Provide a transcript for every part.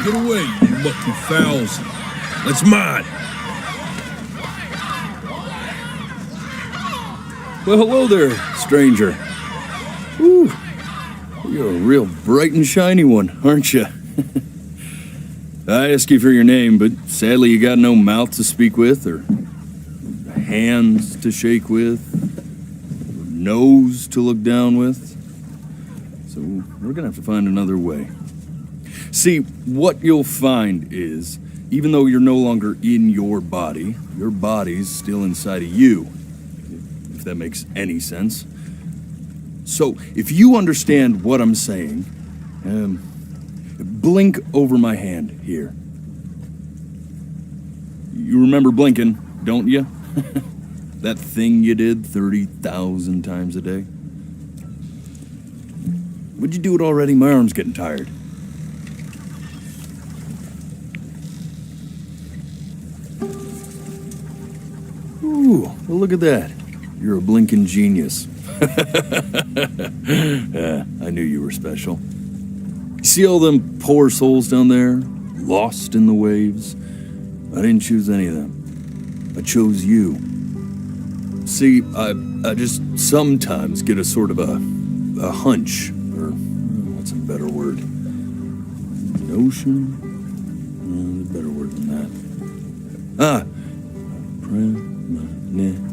Get away, you mucky fowls. That's mine. Well, hello there, stranger. Ooh, you're a real bright and shiny one, aren't you? I asked you for your name, but sadly you got no mouth to speak with, or hands to shake with, or nose to look down with. So we're gonna have to find another way. See, what you'll find is, even though you're no longer in your body's still inside of you, if that makes any sense. So, if you understand what I'm saying, blink over my hand here. You remember blinking, don't you? That thing you did 30,000 times a day? Would you do it already? My arm's getting tired. Ooh, well, look at that. You're a blinking genius. I knew you were special. You see all them poor souls down there, lost in the waves? I didn't choose any of them. I chose you. See, I just sometimes get a sort of a hunch, or what's a better word? Notion? A better word than that. Premonition.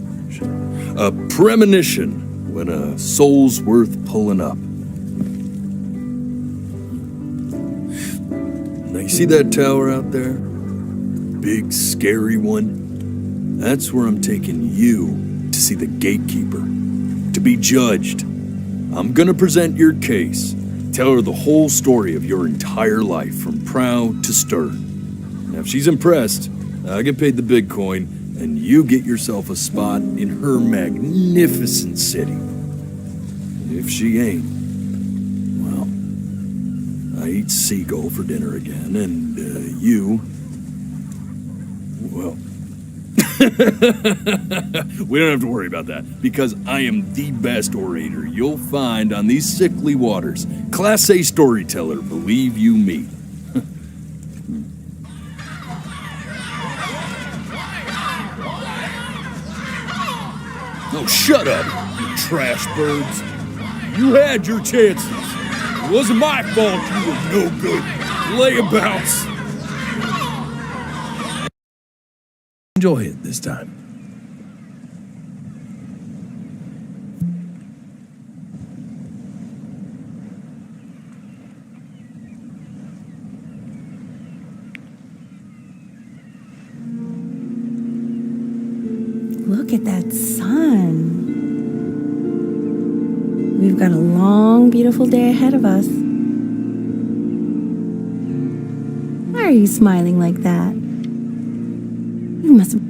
A premonition when a soul's worth pulling up. Now you see that tower out there? Big, scary one? That's where I'm taking you to see the gatekeeper, to be judged. I'm gonna present your case, tell her the whole story of your entire life, from prow to stern. Now if she's impressed, I get paid the big coin, and you get yourself a spot in her magnificent city. If she ain't, well, I eat seagull for dinner again, and you, well, we don't have to worry about that, because I am the best orator you'll find on these sickly waters. Class A storyteller, believe you me. Oh, shut up, you trash birds. You had your chances. It wasn't my fault you were no good layabouts. Enjoy it this time. Look at that sun. We've got a long, beautiful day ahead of us. Why are you smiling like that? You must have...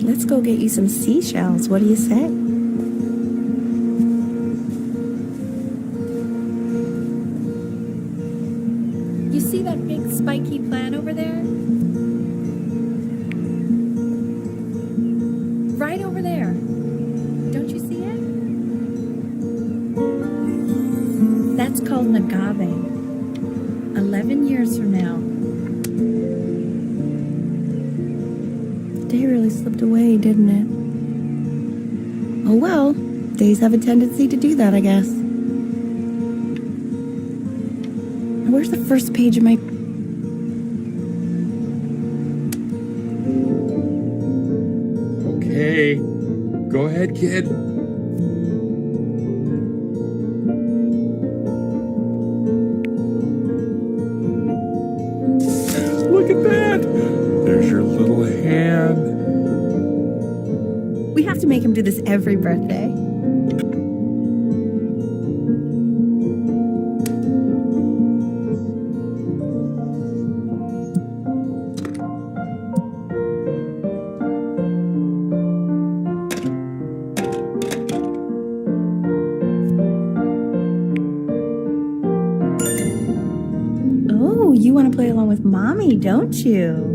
Let's go get you some seashells. What do you say? You see that big spiky plant over there? Right over there. Don't you see it? That's called an agave. 11 years from now. The day really slipped away, didn't it? Oh well, days have a tendency to do that, I guess. Where's the first page of my... Okay, go ahead, kid. Look at that! There's your little hand. We have to make him do this every birthday. want to play along with Mommy, don't you?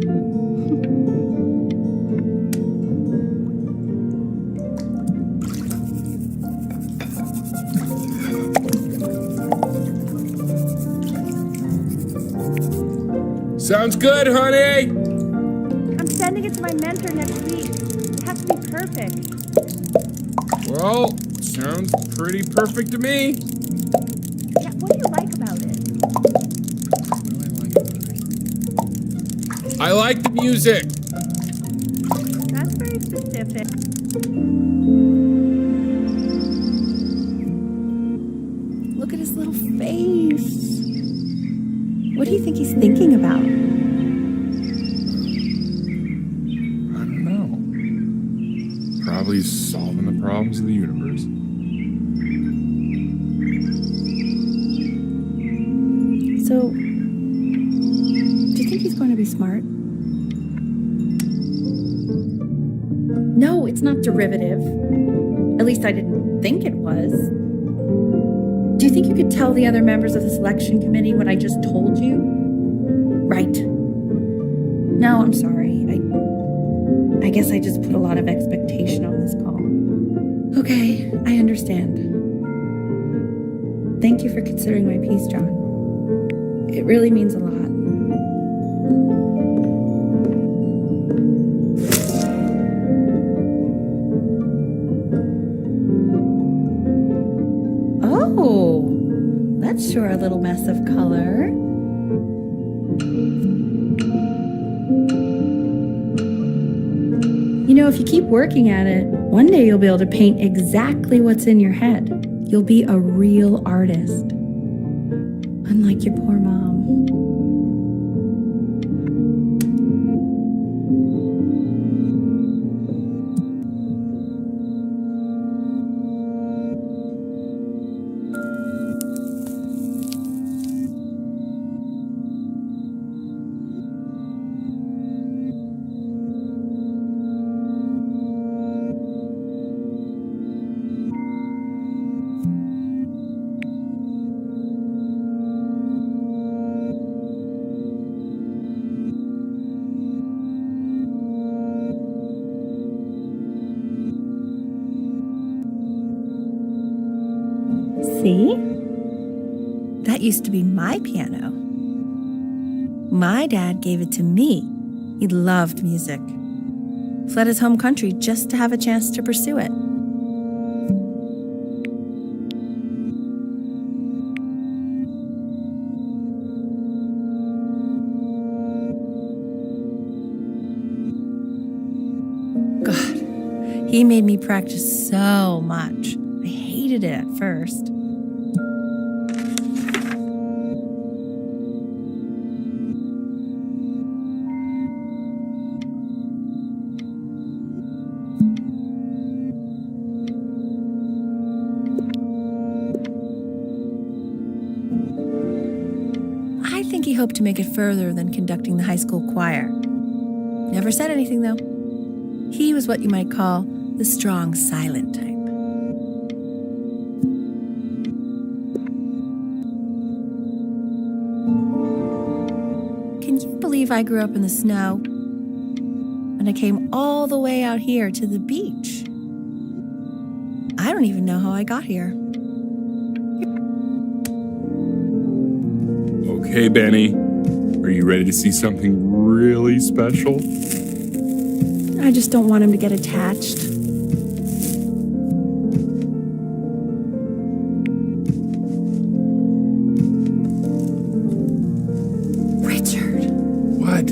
Sounds good, honey! I'm sending it to my mentor next week. It has to be perfect. Well, sounds pretty perfect to me. Yeah, what do you like about it? I like the music. That's very specific. Look at his little face. What do you think he's thinking about? I don't know. Probably solving the problems of the universe. So, do you think he's going to be smart? No, it's not derivative. At least I didn't think it was. Do you think you could tell the other members of the selection committee what I just told you? Right. No, I'm sorry. I guess I just put a lot of expectation on this call. Okay, I understand. Thank you for considering my piece, John. It really means a lot. Oh, that's sure a little mess of color. You know, if you keep working at it, one day you'll be able to paint exactly what's in your head. You'll be a real artist. Unlike your poor mom. See? That used to be my piano. My dad gave it to me. He loved music. Fled his home country just to have a chance to pursue it. God, he made me practice so much. I hated it at first. I think he hoped to make it further than conducting the high school choir. Never said anything, though. He was what you might call the strong, silent type. Can you believe I grew up in the snow? And I came all the way out here to the beach. I don't even know how I got here. Okay, Benny. Are you ready to see something really special? I just don't want him to get attached. Richard, What?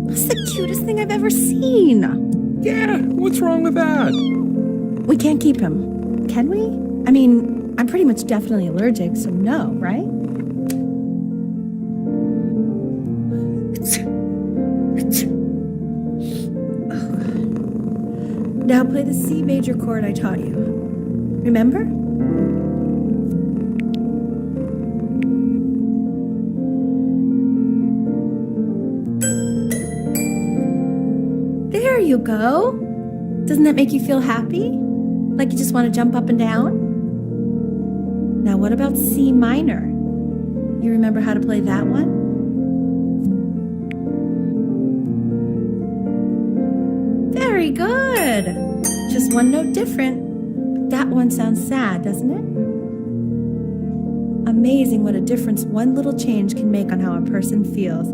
that's the cutest thing I've ever seen. Yeah, what's wrong with that? We can't keep him, can we? I mean, I'm pretty much definitely allergic, so no, right? Now play the C major chord I taught you. Remember? There you go. Doesn't that make you feel happy? Like you just want to jump up and down? Now what about C minor? You remember how to play that one? good. Just one note different. But that one sounds sad, doesn't it? Amazing what a difference one little change can make on how a person feels.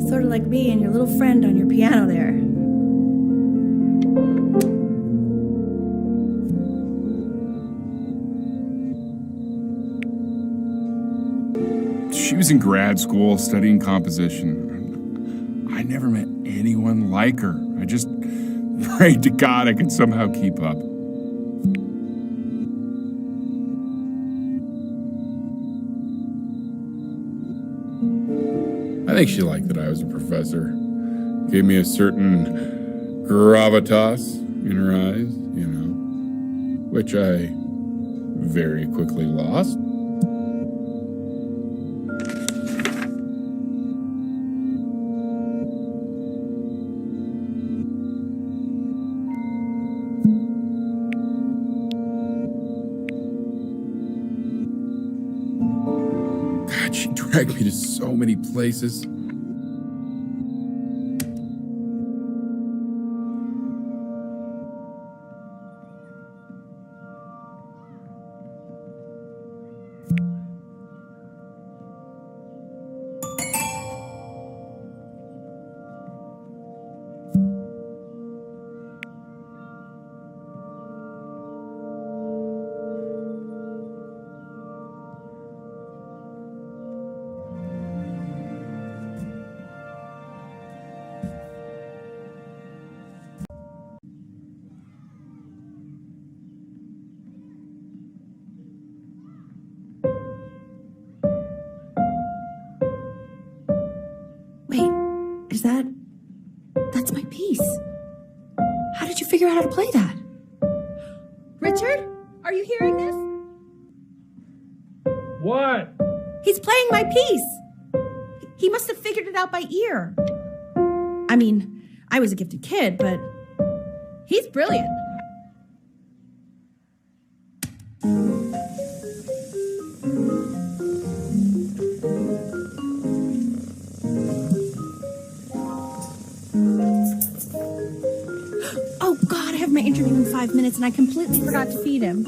Sort of like me and your little friend on your piano there. She was in grad school studying composition. I never met anyone like her. I just prayed to God I could somehow keep up. I think she liked that I was a professor. Gave me a certain gravitas in her eyes, you know, which I very quickly lost. God, she dragged me to so many places. Wait, that's my piece. How did you figure out how to play that? Richard, are you hearing this? What? He's playing my piece. He must have figured it out by ear. I mean, I was a gifted kid, but he's brilliant. Oh God, I have my interview in 5 minutes and I completely forgot to feed him.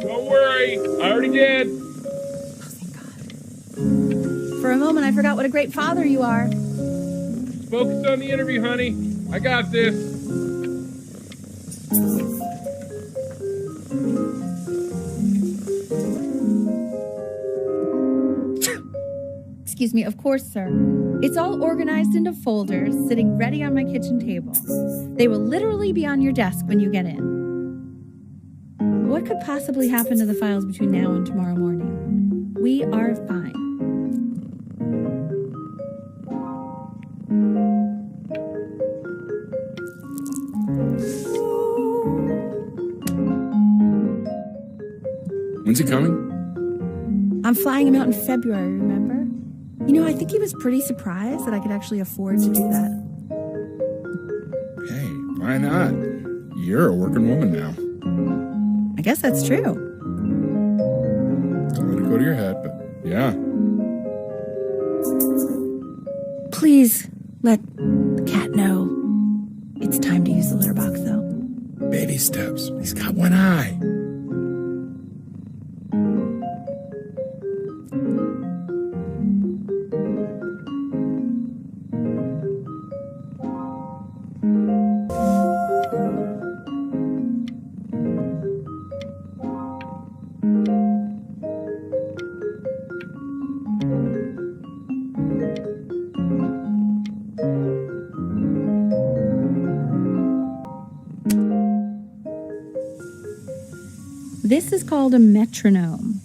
Don't worry, I already did. Oh, thank God. For a moment, I forgot what a great father you are. Focus on the interview, honey. I got this. Excuse me, of course, sir. It's all organized into folders, sitting ready on my kitchen table. They will literally be on your desk when you get in. What could possibly happen to the files between now and tomorrow morning? We are fine. When's he coming? I'm flying him out in February, remember? You know, I think he was pretty surprised that I could actually afford to do that. Hey, why not? You're a working woman now. I guess that's true. Don't let it go to your head, but yeah. Please let the cat know it's time to use the litter box, though. Baby steps. He's got one eye. This is called a metronome.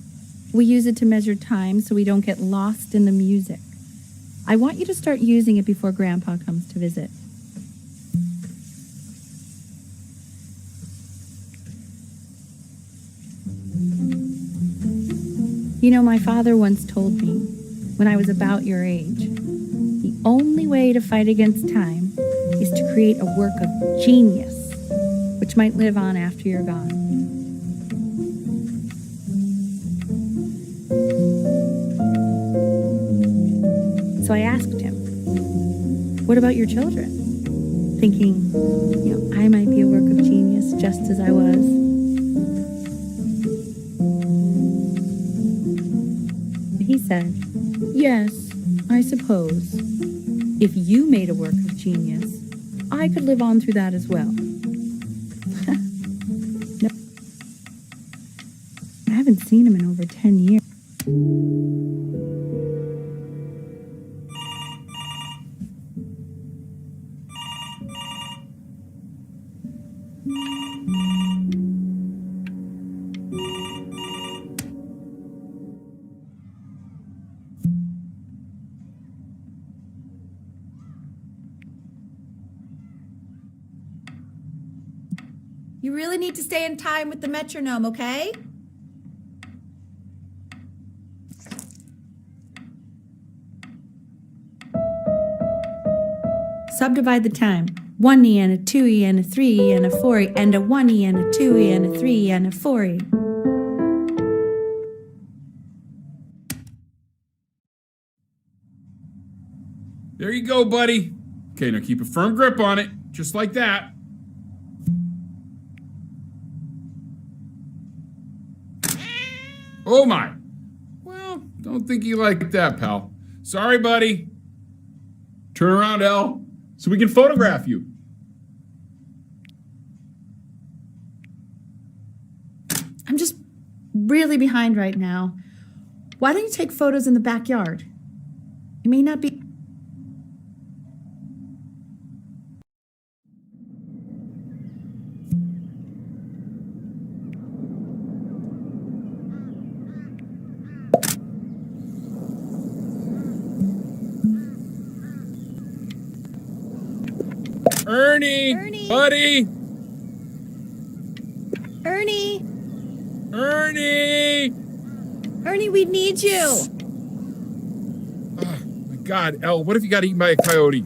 We use it to measure time so we don't get lost in the music. I want you to start using it before Grandpa comes to visit. You know, my father once told me, when I was about your age, the only way to fight against time is to create a work of genius, which might live on after you're gone. So I asked him, what about your children? Thinking, I might be a work of genius just as I was. He said, yes, I suppose. If you made a work of genius, I could live on through that as well. No. I haven't seen him in over 10 years. You really need to stay in time with the metronome, okay? Subdivide the time. 1E and a 2E and a 3E and a 4E and a 1E and a 2E and a 3E and a 4E. There you go, buddy. Okay, now keep a firm grip on it, just like that. Oh my. Well, don't think you like that, pal. Sorry, buddy. Turn around, Elle, so we can photograph you. I'm just really behind right now. Why don't you take photos in the backyard? It may not be... Ernie! Buddy! Ernie! Ernie! Ernie, we need you! Oh, my God, Elle, what if you got eaten by a coyote?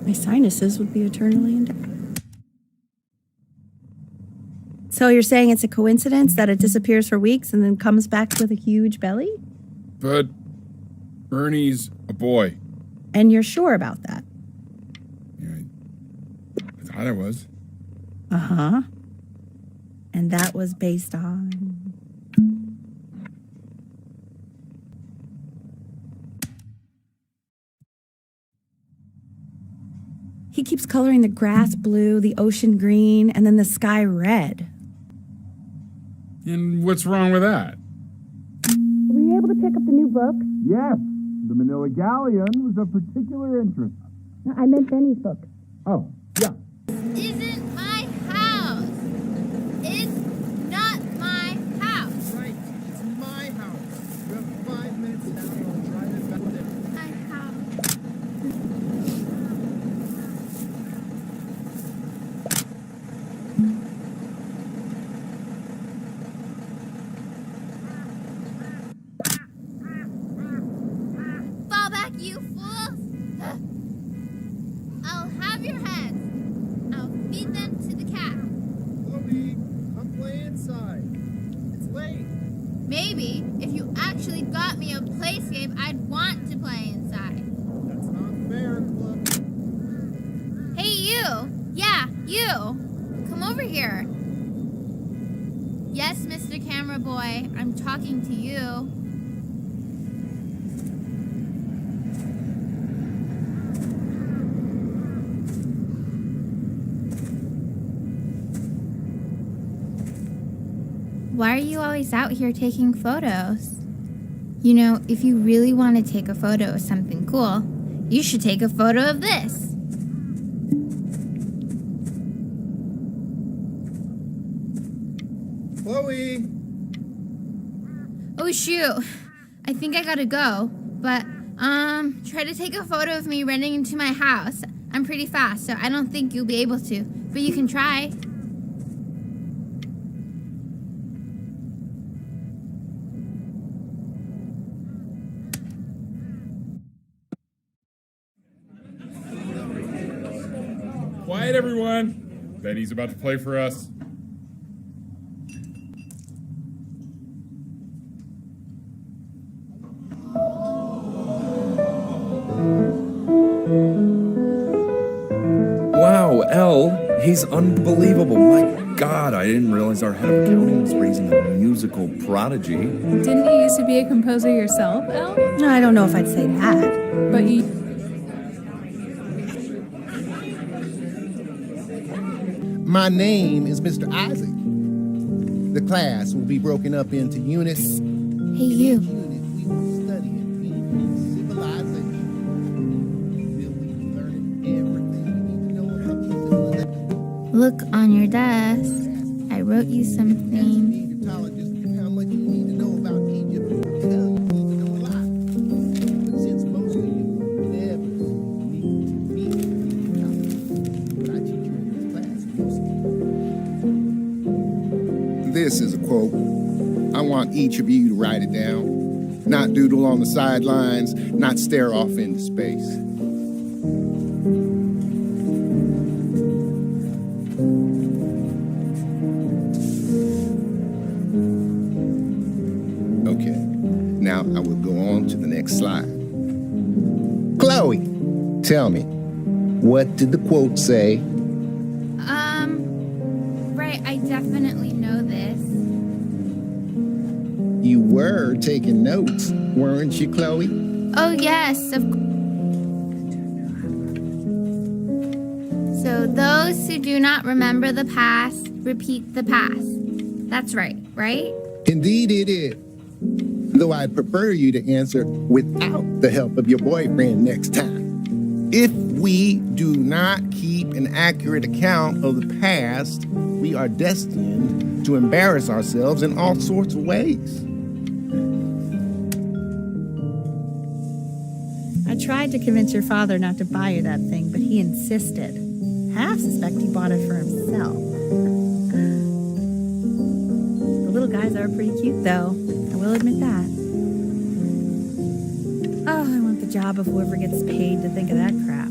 My sinuses would be eternally intact. So you're saying it's a coincidence that it disappears for weeks and then comes back with a huge belly? But Ernie's a boy. And you're sure about that? Yeah, I thought I was. Uh-huh. And that was based on... He keeps coloring the grass blue, the ocean green, and then the sky red. And what's wrong with that? Were you able to pick up the new book? Yes, the Manila Galleon was of particular interest. No, I meant Benny's book. Oh, yeah. Isn't my house. It's not my house. Right, it's my house. You have 5 minutes now, I'll drive it back there. My house. Fall back, you fools! I'll have your heads. I'll feed them to the cat. Chloe, come play inside. It's late. Maybe if you actually got me a playscape, I'd want to play inside. That's not fair, Chloe. Hey, you! Yeah, you! Come over here. Yes, Mr. Camera Boy, I'm talking to you. Why are you always out here taking photos? You know, if you really want to take a photo of something cool, you should take a photo of this. Chloe! Oh shoot, I think I gotta go, but try to take a photo of me running into my house. I'm pretty fast, so I don't think you'll be able to, but you can try. Quiet, everyone. Benny's about to play for us. Wow, Elle, he's unbelievable. My God, I didn't realize our head of accounting was raising a musical prodigy. Didn't you used to be a composer yourself, Elle? I don't know if I'd say that. But you... My name is Mr. Isaac. The class will be broken up into units. Hey, you. Unit, we will study ancient civilization. We'll be learning everything we need to know about civilization. Look on your desk. I wrote you something. Egyptologists, how much you need to know about Egypt will tell you need to know a lot. But since most of you never need to meet Egyptologists, what I teach you in this class is this is a quote. I want each of you to write it down. Not doodle on the sidelines, not stare off into space. Okay, now I will go on to the next slide. Chloe, tell me, what did the quote say? Right, I definitely know this. You were taking notes, weren't you, Chloe? Oh, yes, So those who do not remember the past, repeat the past. That's right, right? Indeed it is. Though I'd prefer you to answer without the help of your boyfriend next time. If we do not keep an accurate account of the past, we are destined to embarrass ourselves in all sorts of ways. I tried to convince your father not to buy you that thing, but he insisted. Half suspect he bought it for himself. The little guys are pretty cute, though. I will admit that. Oh, I want the job of whoever gets paid to think of that crap.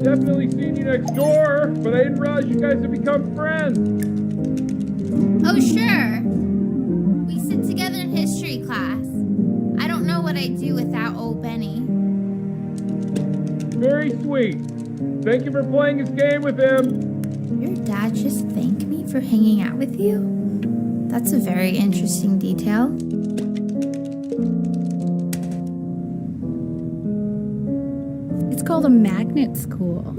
Definitely seen you next door, but I didn't realize you guys had become friends. Oh, sure. We sit together in history class. I don't know what I'd do without old Benny. Very sweet. Thank you for playing his game with him. Your dad just thanked me for hanging out with you? That's a very interesting detail. It's called a magnet school.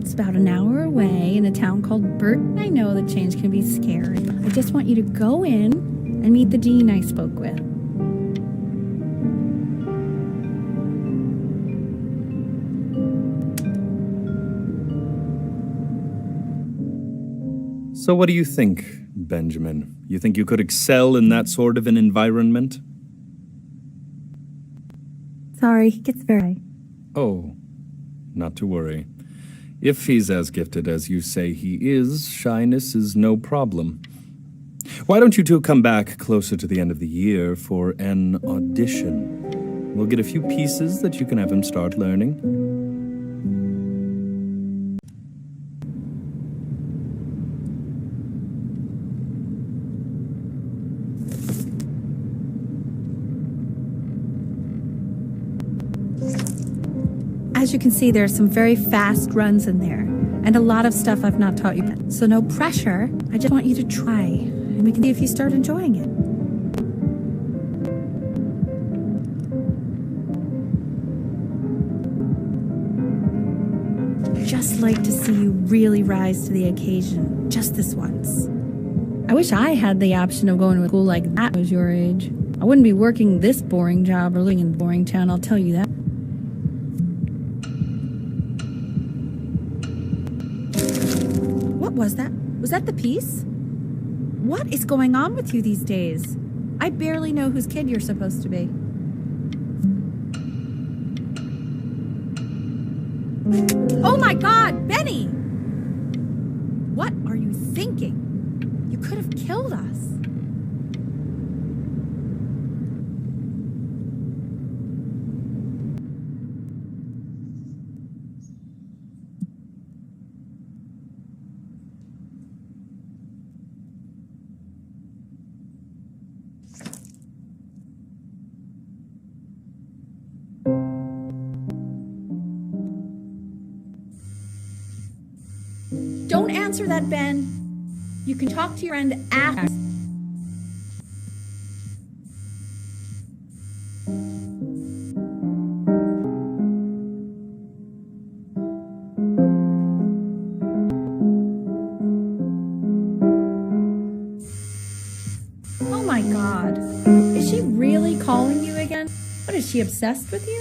It's about an hour away in a town called Burton. I know that change can be scary. I just want you to go in and meet the dean I spoke with. So what do you think, Benjamin? You think you could excel in that sort of an environment? Sorry, he gets very... Oh, not to worry. If he's as gifted as you say he is, shyness is no problem. Why don't you two come back closer to the end of the year for an audition? We'll get a few pieces that you can have him start learning. As you can see, there are some very fast runs in there, and a lot of stuff I've not taught you. So no pressure. I just want you to try, and we can see if you start enjoying it. Just like to see you really rise to the occasion, just this once. I wish I had the option of going to school like that was your age. I wouldn't be working this boring job or living in a boring town, I'll tell you that. What was that? Was that the piece? What is going on with you these days? I barely know whose kid you're supposed to be. Oh my God, Benny! What are you thinking? You could have killed us. Don't answer that, Ben. You can talk to your friend after. Oh my God. Is she really calling you again? What, is she obsessed with you?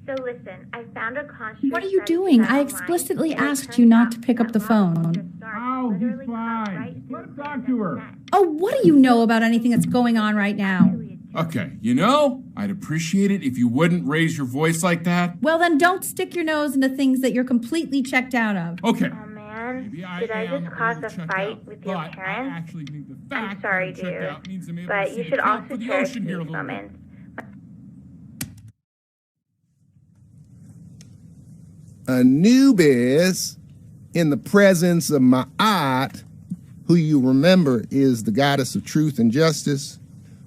So listen, I found a construct. What are you doing? I explicitly asked you not to pick up the phone. Oh, he's fine. Let him talk to her. Oh, what do you know about anything that's going on right now? Okay, you know, I'd appreciate it if you wouldn't raise your voice like that. Well, then don't stick your nose into things that you're completely checked out of. Okay. Oh man, Maybe did I am just cause a checked fight out, with your but I parents? actually think the I'm fact sorry, that I'm checked dude, out means I'm able to but see you the should top also of the cherish ocean here a these little bit. moments. Anubis, in the presence of Ma'at, who you remember is the goddess of truth and justice,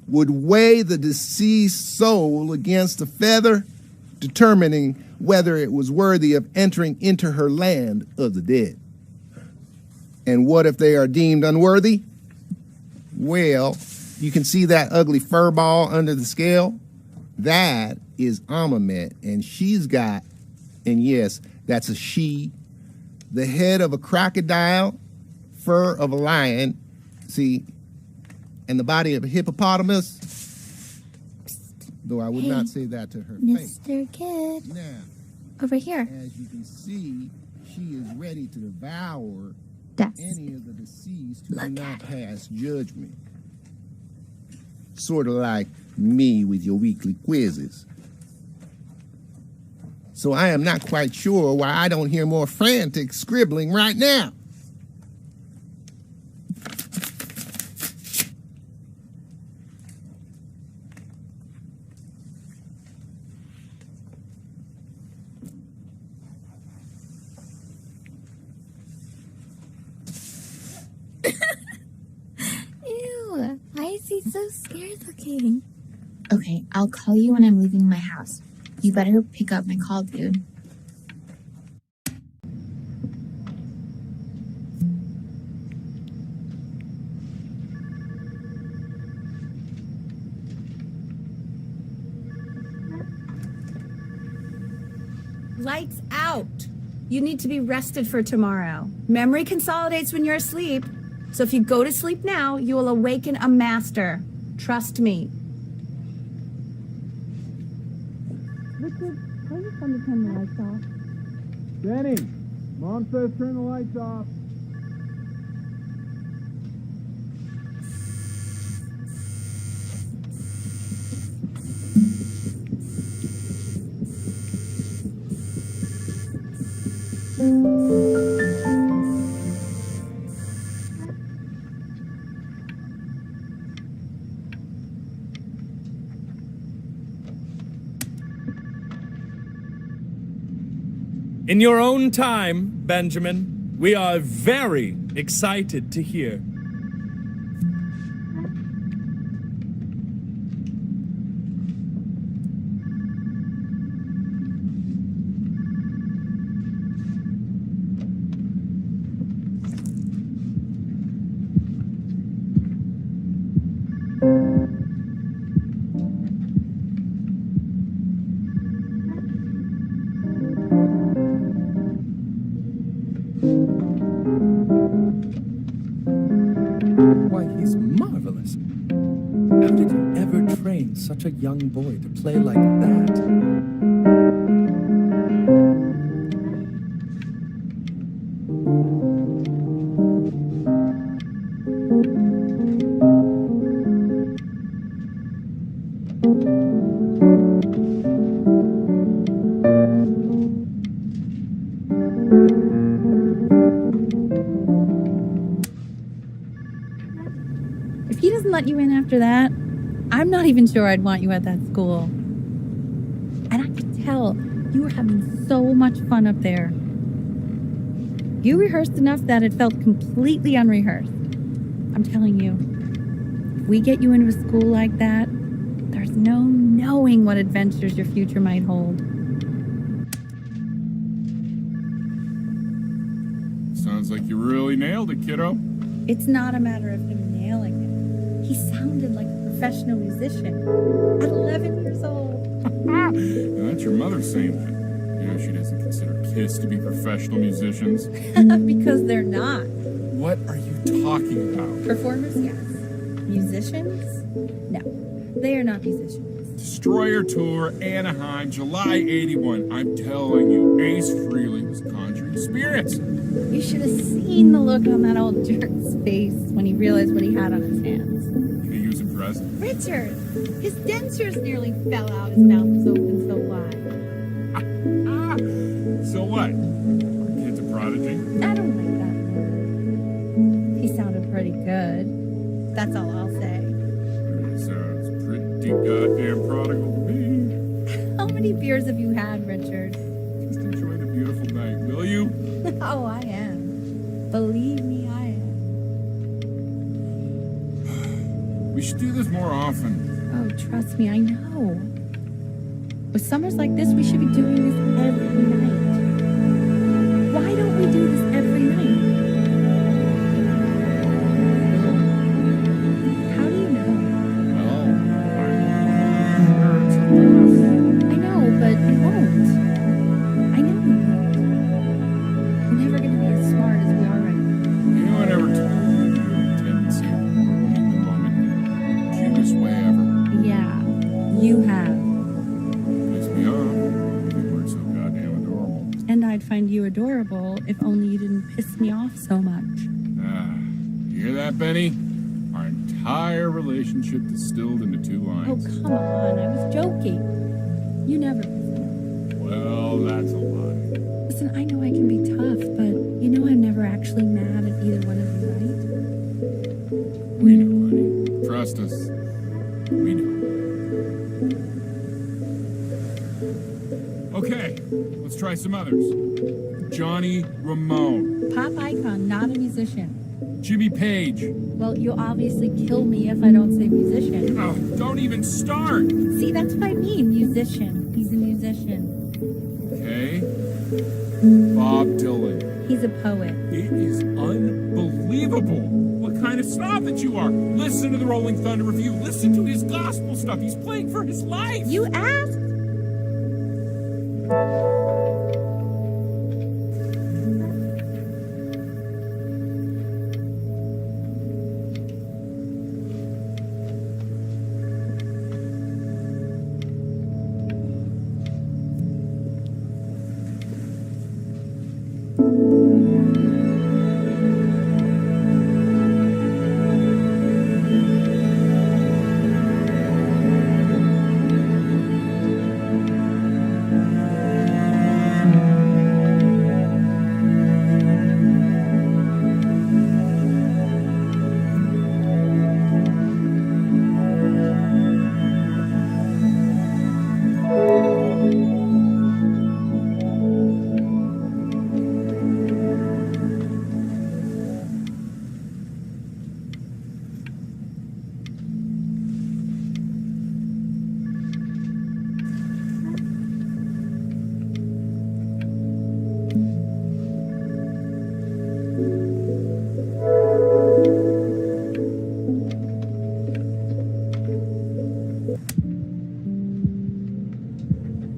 would weigh the deceased soul against a feather, determining whether it was worthy of entering into her land of the dead. And what if they are deemed unworthy? Well, you can see that ugly fur ball under the scale? That is Amamet, and she's got, and yes, that's a she, the head of a crocodile, fur of a lion, see, and the body of a hippopotamus, though I would not say that to her face. Mr. Kid, Now, over here. as you can see, she is ready to devour That's any of the deceased who do not pass judgment. Sort of like me with your weekly quizzes. So I am not quite sure why I don't hear more frantic scribbling right now. Ew, why is he so scared looking? Okay, I'll call you when I'm leaving my house. You better pick up my call, dude. Lights out. You need to be rested for tomorrow. Memory consolidates when you're asleep. So if you go to sleep now, you will awaken a master. Trust me. Richard, tell your son to turn the lights off. Benny, Mom says turn the lights off. In your own time, Benjamin, we are very excited to hear. Why, he's marvelous. How did you ever train such a young boy to play like that? If he doesn't let you in after that, I'm not even sure I'd want you at that school. And I could tell you were having so much fun up there. You rehearsed enough that it felt completely unrehearsed. I'm telling you, if we get you into a school like that, there's no knowing what adventures your future might hold. Sounds like you really nailed it, kiddo. It's not a matter of him nailing it. He sounded like a professional musician at 11 years old. Now, that's your mother saying that. You know, she doesn't consider kids to be professional musicians. Because they're not. What are you talking about? Performers, yes. Musicians? No, they are not musicians. Destroyer Tour, Anaheim, July 81. I'm telling you, Ace Frehley was conjuring spirits. You should have seen the look on that old jerk's face when he realized what he had on his hands. He was impressed. Richard, his dentures nearly fell out. His mouth was open so wide. So what? Our kid's a prodigy? I don't like that word. He sounded pretty good. That's all I'll say. Sounds pretty goddamn prodigal to me. How many beers have you had, Richard? Just enjoy the beautiful night, will you? Oh, I am. Believe me, I am. We should do this more often. Oh, trust me, I know. With summers like this, we should be doing this every night. Why don't we do this every night? How do you know? Well, I know, but you won't. I know you won't. We're never going to be as smart as we are right now. you know, I never told you you have a tendency to ruin the moment in the cutest way ever. Yeah, you have. Piss me off. You weren't so goddamn adorable. And I'd find you adorable if only you didn't piss me off so much. You hear that, Benny? Our entire relationship distilled into 2 Oh, lines. come on, I was joking. You never piss me off. Well, that's a lie. Listen, I know I can be tough, but you know I'm never actually mad at either one of you, right? We know, honey. Trust us. We know. Okay, let's try some others. Johnny Ramone, Pop icon, not a musician. Jimmy Page. Well, you'll obviously kill me if I don't say musician. Oh, don't even start. See, that's what I mean, musician. He's a musician. Okay. Bob Dylan. He's a poet. It is unbelievable what kind of snob that you are. Listen to the Rolling Thunder Review. Listen to his gospel stuff. He's playing for his life. You asked?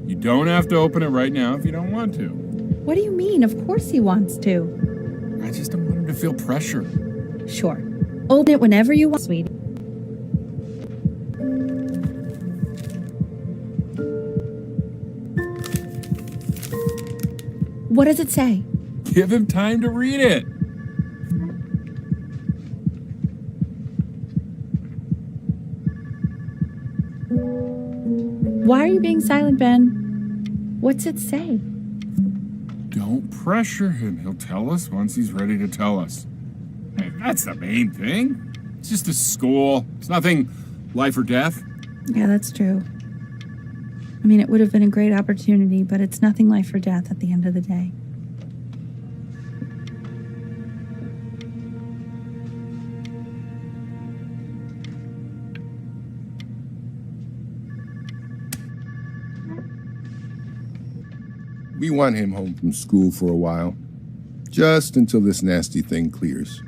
You don't have to open it right now if you don't want to. What do you mean? Of course he wants to. I just don't want him to feel pressure. Sure. Open it whenever you want, sweetie. What does it say? Give him time to read it. Why are you being silent, Ben? What's it say? Don't pressure him. He'll tell us once he's ready to tell us. Hey, that's the main thing. It's just a school. It's nothing life or death. Yeah, that's true. I mean, it would have been a great opportunity, but it's nothing life or death at the end of the day. We want him home from school for a while, just until this nasty thing clears.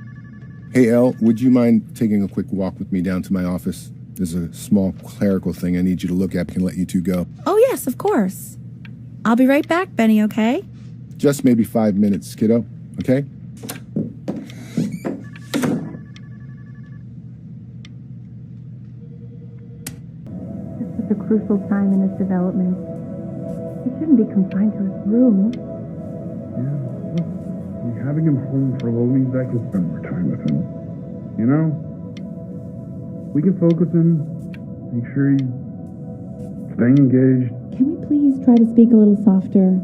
Hey, Elle, would you mind taking a quick walk with me down to my office? There's a small clerical thing I need you to look at. I can let you two go. Oh, yes, of course. I'll be right back, Benny, okay? Just maybe 5 minutes, kiddo, okay? It's such a crucial time in his development. He shouldn't be confined to his room. Yeah, having him home for a little means I can spend more time with him. You know? We can focus him, make sure he's staying engaged. Can we please try to speak a little softer?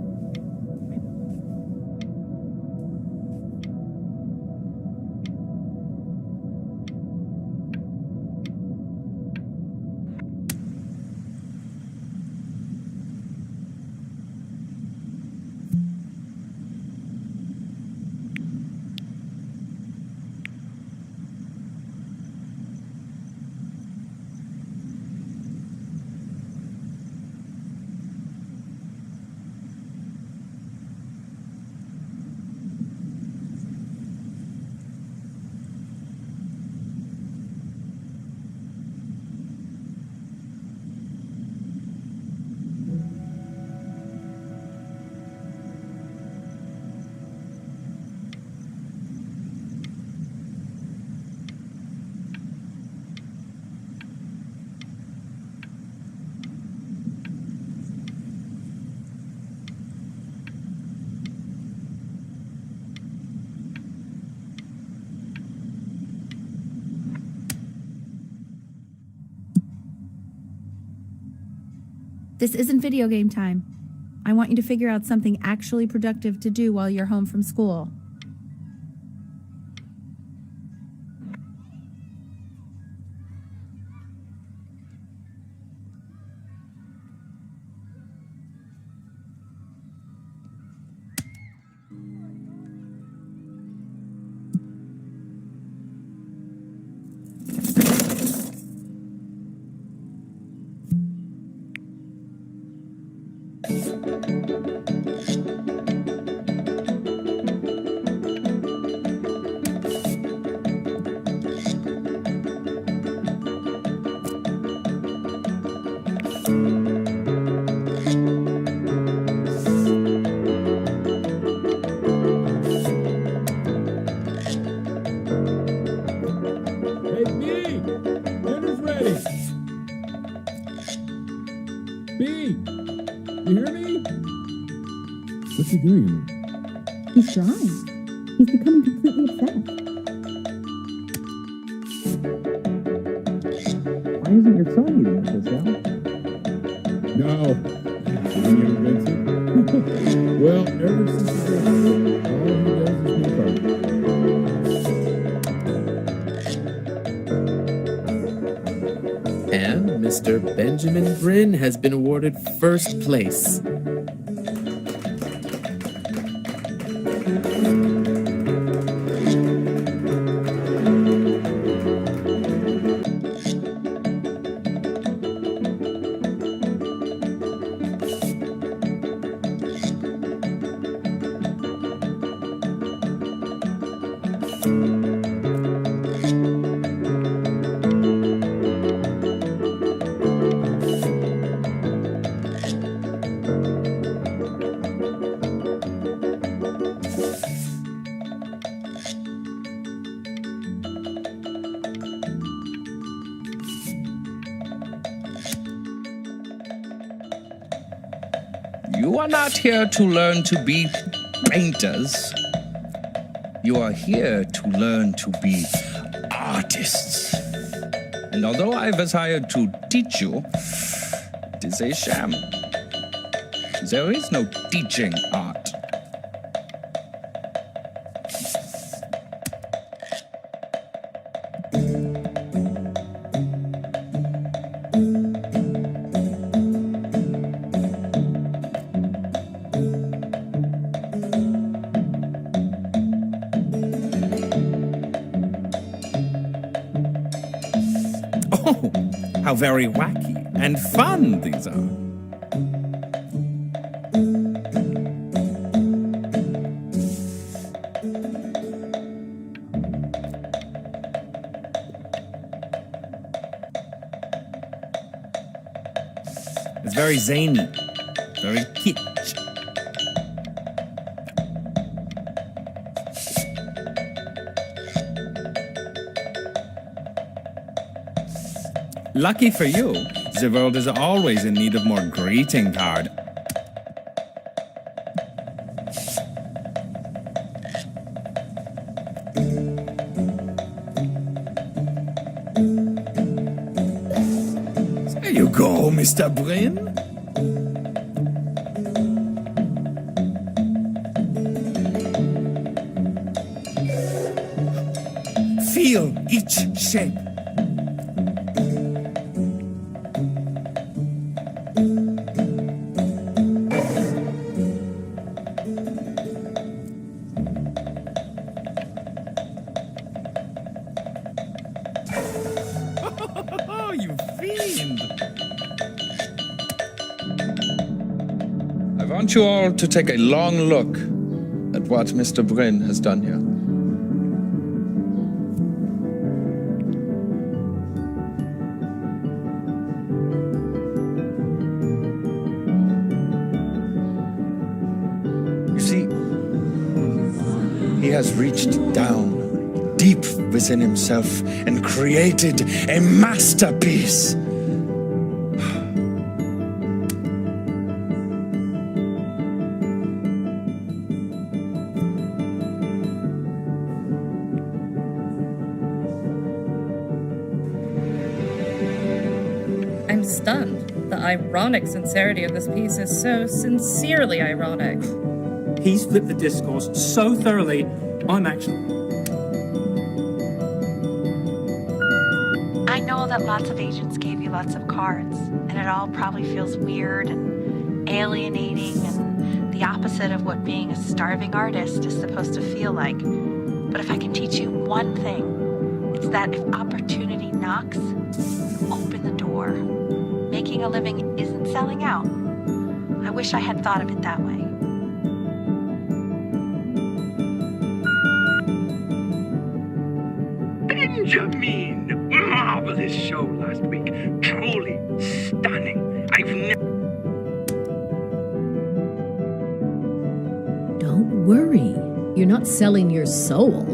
This isn't video game time. I want you to figure out something actually productive to do while you're home from school. Hey, B! Dinner's ready! B! You hear me? What's he doing in there? He's drawing. He's becoming completely obsessed. Why isn't your son eating with us, Al? No. Didn't you, Vincent? Well, ever since he got here, all he does is make art. And Mr. Benjamin Bryn has been awarded first place. You are not here to learn to be painters. You are here to learn to be artists. And although I was hired to teach you, it is a sham. There is no teaching art. Oh, how very wacky and fun these are. It's very zany, very kitsch. Lucky for you, the world is always in need of more greeting card. There you go, Mr. Bryn. Feel each shape. Oh, you fiend! I want you all to take a long look at what Mr. Bryn has done here. You see, he has reached down deep within himself and created a masterpiece. I'm stunned. The ironic sincerity of this piece is so sincerely ironic. He's flipped the discourse so thoroughly, I'm actually... I know that lots of agents gave you lots of cards, and it all probably feels weird and alienating and the opposite of what being a starving artist is supposed to feel like. But if I can teach you one thing, it's that if opportunity knocks, open the door. Making a living isn't selling out. I wish I had thought of it that way. Benjamin! Marvelous show last week. Truly stunning. I've never... Don't worry. You're not selling your soul.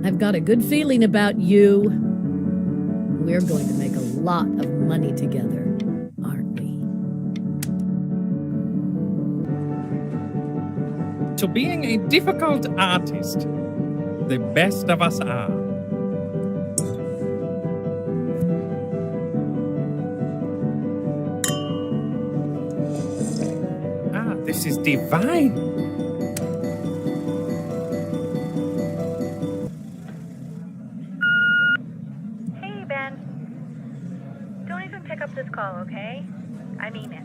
I've got a good feeling about you. We're going to make a lot of money together, aren't we? To being a difficult artist, the best of us are. Ah, this is divine. This call, okay? I mean it.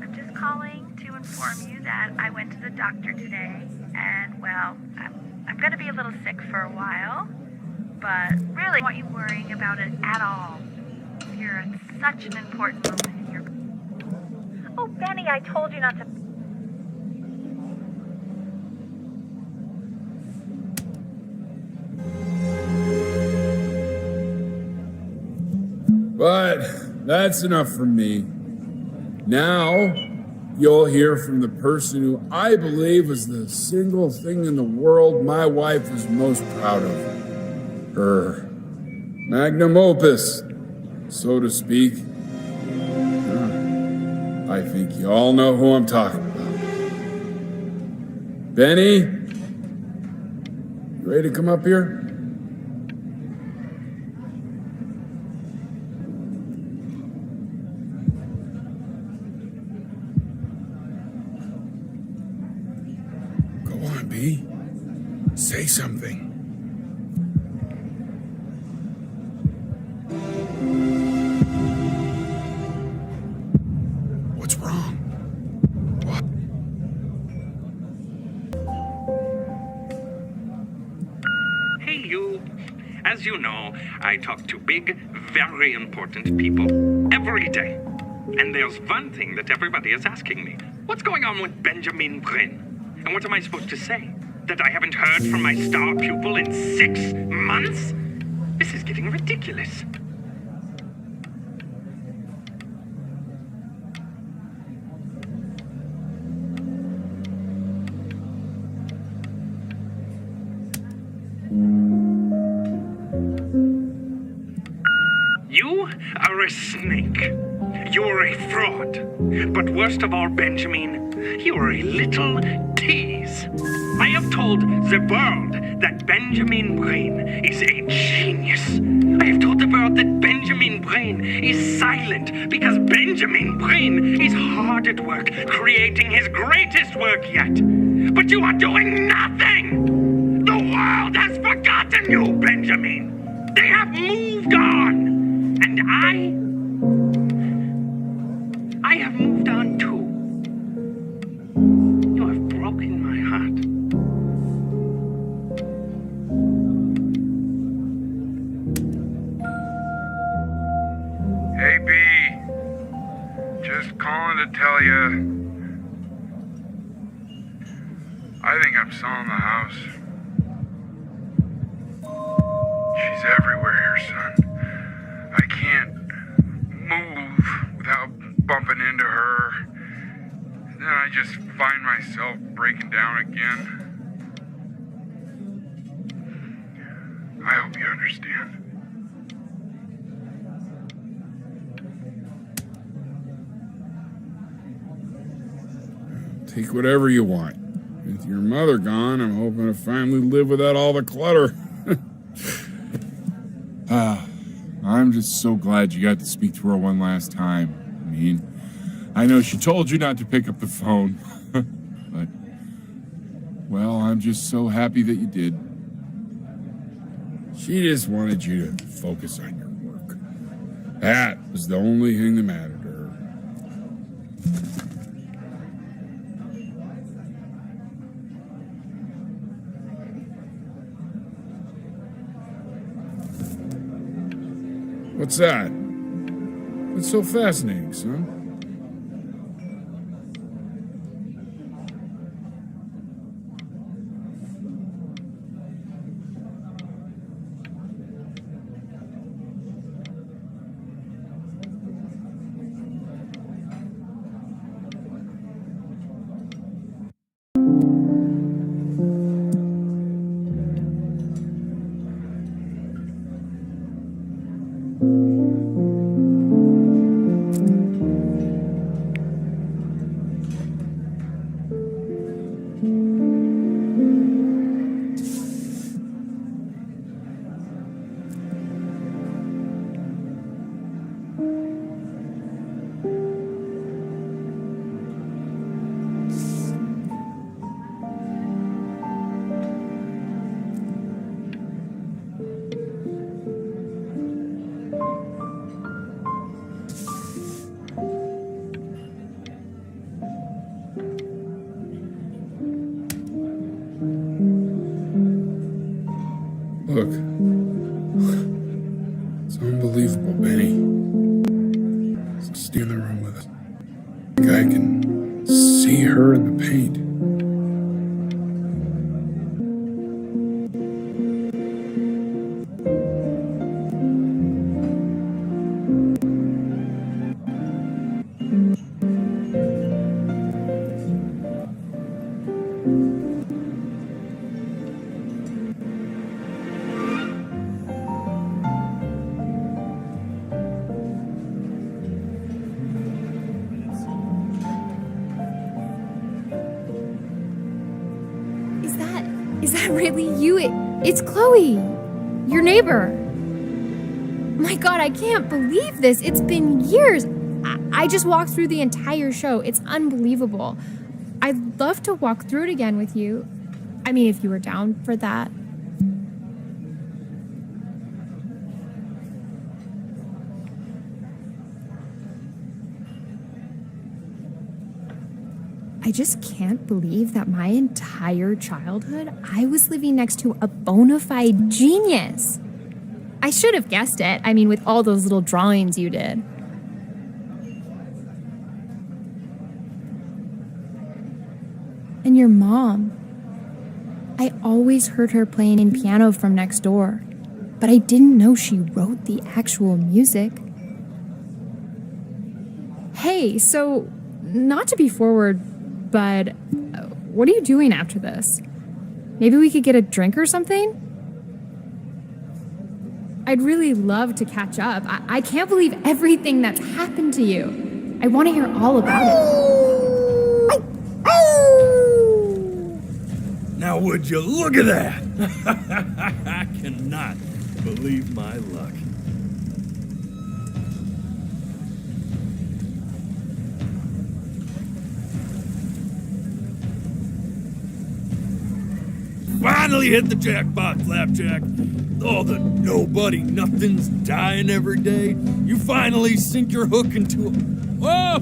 I'm just calling to inform you that I went to the doctor today, and well, I'm gonna be a little sick for a while, but really I don't want you worrying about it at all. You're at such an important moment in your... Oh, Benny, I told you not to... But that's enough from me. Now, you'll hear from the person who I believe was the single thing in the world my wife was most proud of. Her magnum opus, so to speak. I think you all know who I'm talking about. Benny? You ready to come up here? Say something. What's wrong? What? as you know, I talk to big, very important people every day. And there's one thing that everybody is asking me. What's going on with Benjamin Bryn? And what am I supposed to say? That I haven't heard from my star pupil in 6 months? This is getting ridiculous. You are a snake. You're a fraud. But worst of all, Benjamin, you're a little tease. I have told the world that Benjamin Bryn is a genius. I have told the world that Benjamin Bryn is silent because Benjamin Bryn is hard at work creating his greatest work yet. But you are doing nothing! The world has forgotten you, Benjamin! They have moved on! And I have moved on too. You have broken my heart. Hey, B. Just calling to tell you. I think I'm selling the house. She's everywhere here, son. I can't move without bumping into her. Then I just find myself breaking down again. I hope you understand. Take whatever you want. With your mother gone, I'm hoping to finally live without all the clutter. I'm just so glad you got to speak to her one last time. I mean, I know she told you not to pick up the phone, but, well, I'm just so happy that you did. She just wanted you to focus on your work. That was the only thing that mattered to her. What's that? What's so fascinating, son? Look. It's unbelievable, Benny. Stay in the room with us. I think I can see her in the paint. Is that really you? It's Chloe, your neighbor. My God, I can't believe this. It's been years. I just walked through the entire show. It's unbelievable. I'd love to walk through it again with you. I mean, if you were down for that. I just can't believe that my entire childhood, I was living next to a bona fide genius. I should have guessed it. I mean, with all those little drawings you did. And your mom. I always heard her playing in piano from next door, but I didn't know she wrote the actual music. Hey, so, not to be forward, but what are you doing after this? Maybe we could get a drink or something? I'd really love to catch up. I can't believe everything that's happened to you. I want to hear all about it. Now would you look at that? I cannot believe my luck. Finally hit the jackpot, Flapjack. Oh, the nobody nothing's dying every day. You finally sink your hook into a... Whoa!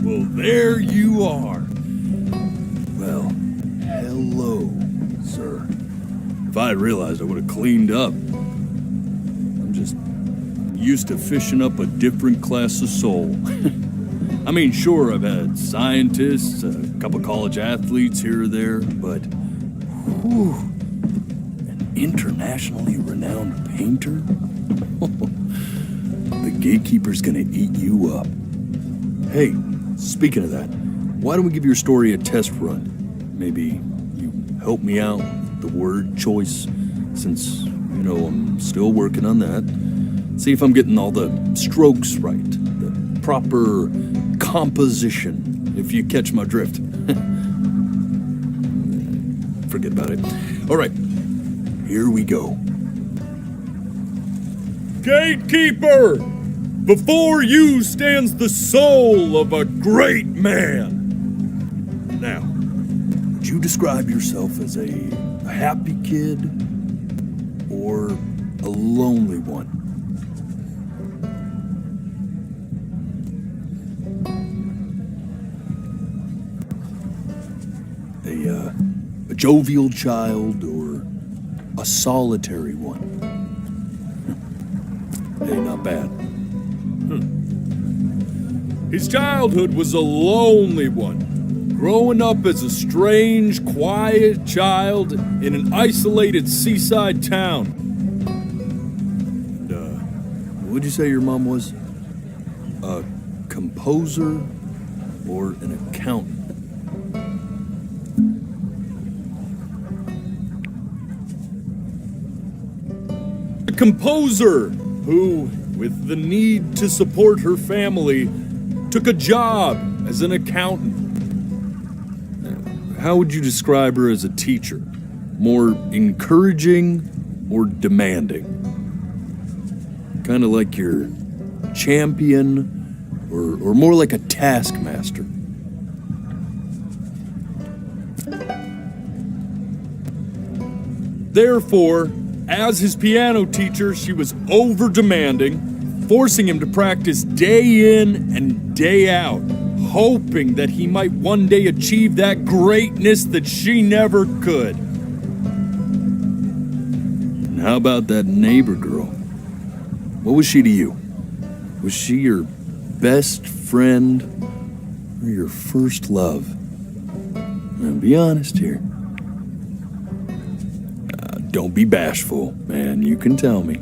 Well, there you are. Well, hello, sir. If I had realized, I would have cleaned up. I'm just used to fishing up a different class of soul. I mean, sure, I've had scientists, a couple college athletes here or there, but... Whew, an internationally renowned painter? The gatekeeper's gonna eat you up. Hey, speaking of that, why don't we give your story a test run? Maybe you help me out with the word choice, since, you know, I'm still working on that. See if I'm getting all the strokes right, the proper composition, if you catch my drift. Forget about it. All right, here we go. Gatekeeper! Before you stands the soul of a great man. Now, would you describe yourself as a happy kid or a lonely one? A jovial child or a solitary one? Hey, not bad. His childhood was a lonely one, growing up as a strange, quiet child in an isolated seaside town. And, what'd you say your mom was? A composer or an accountant? A composer who, with the need to support her family, took a job as an accountant. How would you describe her as a teacher? More encouraging or demanding? Kind of like your champion or more like a taskmaster? Therefore, as his piano teacher, she was over-demanding, forcing him to practice day in and day out, hoping that he might one day achieve that greatness that she never could. And how about that neighbor girl? What was she to you? Was she your best friend or your first love? Now, be honest here. Don't be bashful, man. You can tell me.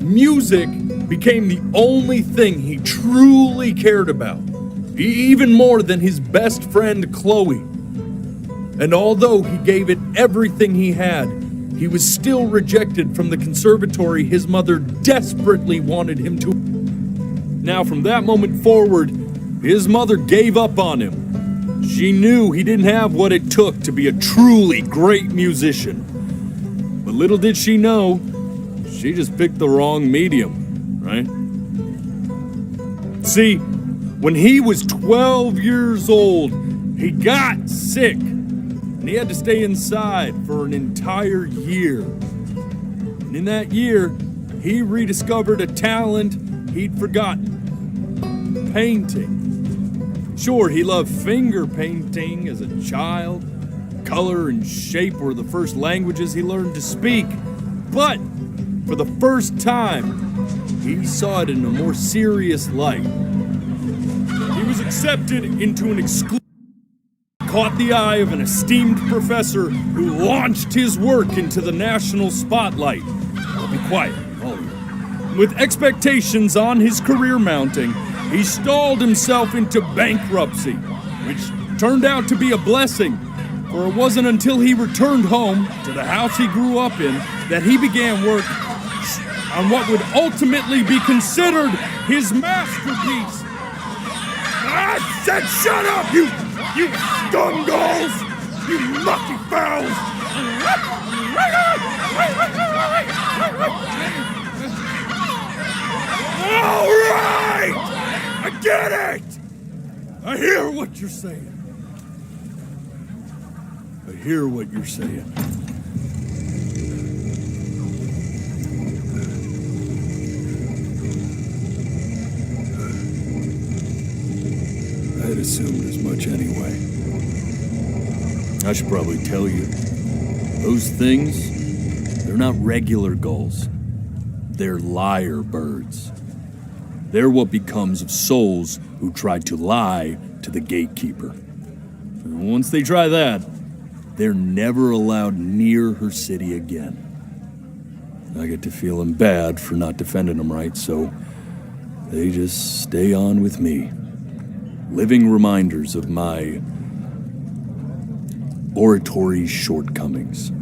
Music became the only thing he truly cared about, even more than his best friend Chloe. And although he gave it everything he had, he was still rejected from the conservatory his mother desperately wanted him to. Now, from that moment forward, his mother gave up on him. She knew he didn't have what it took to be a truly great musician. But little did she know, she just picked the wrong medium, right? See, when he was 12 years old, he got sick, and he had to stay inside for an entire year. And in that year, he rediscovered a talent he'd forgotten: painting. Sure, he loved finger painting as a child. Color and shape were the first languages he learned to speak. But for the first time, he saw it in a more serious light. He was accepted into an exclusive, caught the eye of an esteemed professor who launched his work into the national spotlight. Be quiet, all of you. With expectations on his career mounting, he stalled himself into bankruptcy, which turned out to be a blessing, for it wasn't until he returned home to the house he grew up in that he began work on what would ultimately be considered his masterpiece. I said shut up, you scumballs! You mucky fowls! All right! I get it! I hear what you're saying. I hear what you're saying. I'd assumed as much anyway. I should probably tell you, those things, they're not regular gulls. They're lyre birds. They're what becomes of souls who tried to lie to the gatekeeper. And once they try that, they're never allowed near her city again. I get to feeling bad for not defending them right, so they just stay on with me. Living reminders of my oratory shortcomings.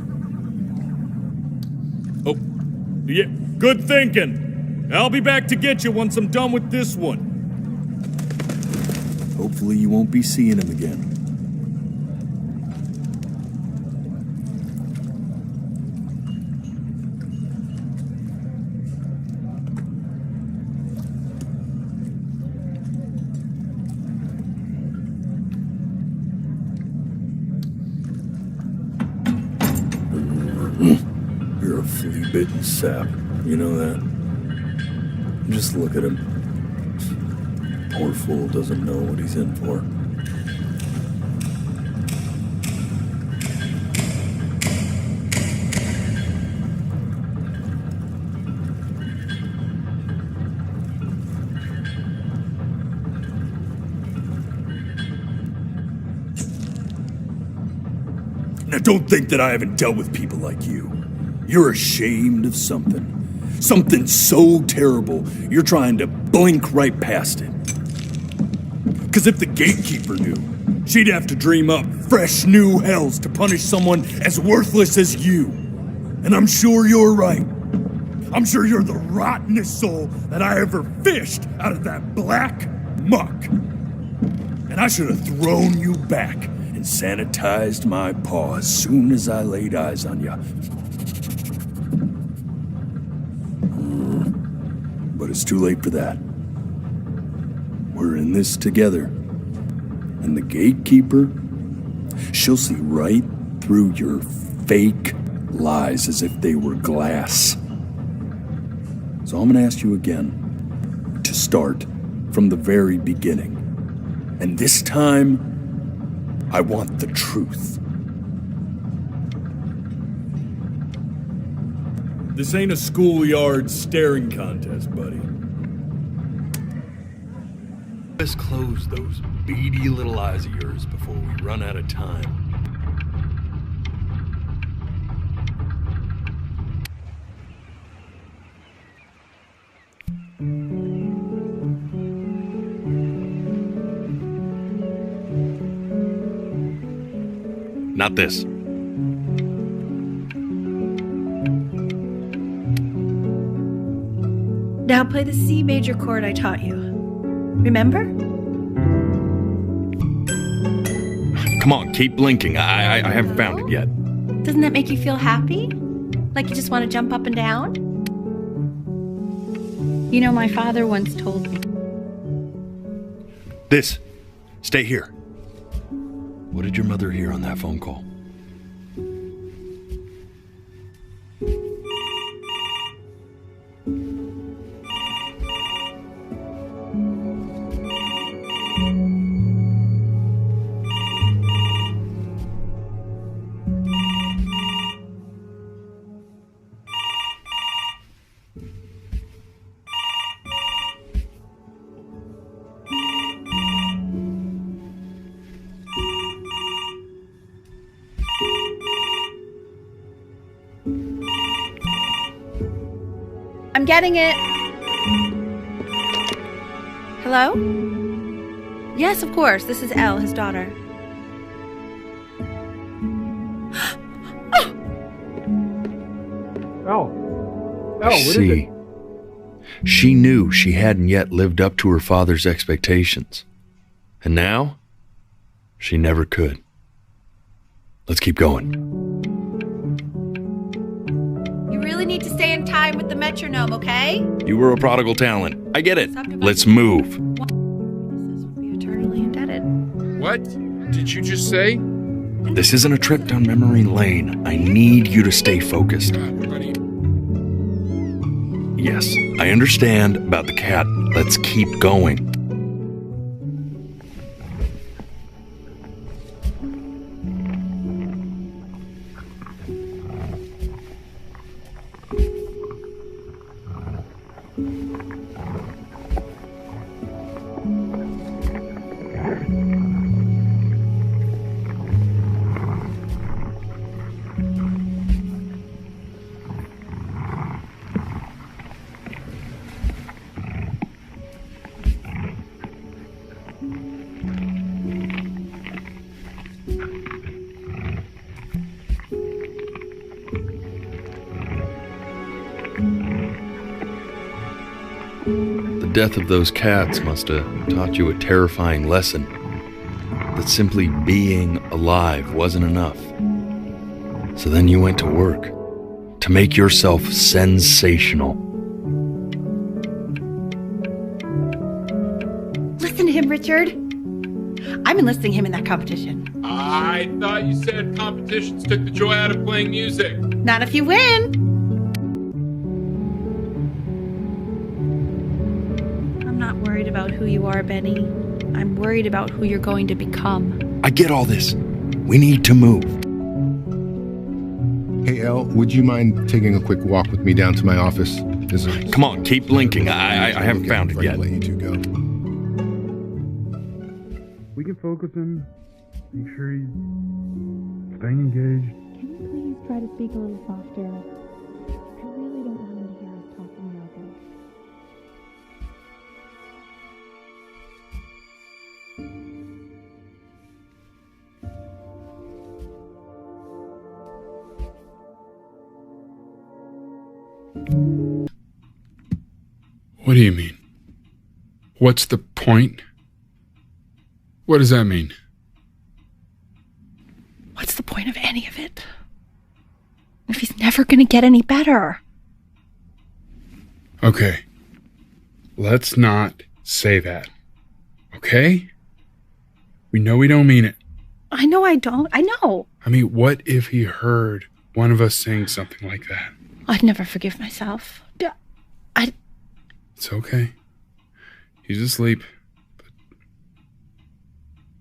Oh, yeah, good thinking. I'll be back to get you once I'm done with this one. Hopefully you won't be seeing him again. You're a flea-bitten sap. You know that? Just look at him. Poor fool doesn't know what he's in for. Now don't think that I haven't dealt with people like you. You're ashamed of something. Something so terrible, you're trying to blink right past it. Because if the gatekeeper knew, she'd have to dream up fresh new hells to punish someone as worthless as you. And I'm sure you're right. I'm sure you're the rottenest soul that I ever fished out of that black muck. And I should have thrown you back and sanitized my paw as soon as I laid eyes on you. But it's too late for that. We're in this together. And the gatekeeper, she'll see right through your fake lies as if they were glass. So I'm gonna ask you again to start from the very beginning. And this time, I want the truth. This ain't a schoolyard staring contest, buddy. Let's close those beady little eyes of yours before we run out of time. Not this. Now play the C major chord I taught you. Remember? Come on, keep blinking. I haven't found it yet. Doesn't that make you feel happy? Like you just want to jump up and down? You know, my father once told me. This. Stay here. What did your mother hear on that phone call? I'm getting it. Hello? Yes, of course. This is Elle, his daughter. What is it? She knew she hadn't yet lived up to her father's expectations. And now, she never could. Let's keep going. You really need to stay in time with the metronome, okay? You were a prodigal talent. I get it. Let's move. We're eternally indebted. What did you just say? This isn't a trip down memory lane. I need you to stay focused. Yes, I understand about the cat. Let's keep going. The death of those cats must have taught you a terrifying lesson. That simply being alive wasn't enough. So then you went to work to make yourself sensational. Listen to him, Richard. I'm enlisting him in that competition. I thought you said competitions took the joy out of playing music. Not if you win. I'm not worried about who you are, Benny. I'm worried about who you're going to become. I get all this. We need to move. Hey, Elle, would you mind taking a quick walk with me down to my office? Come on, keep blinking. I haven't found it yet. Let you two go. We can focus him. Make sure he's staying engaged. Can you please try to speak a little softer? I really don't want him to hear us talking about this. What do you mean? What's the point? What does that mean? What's the point of any of it? If he's never going to get any better. Okay. Let's not say that. Okay? We know we don't mean it. I know I don't. I know. I mean, what if he heard one of us saying something like that? I'd never forgive myself. It's okay. He's asleep. But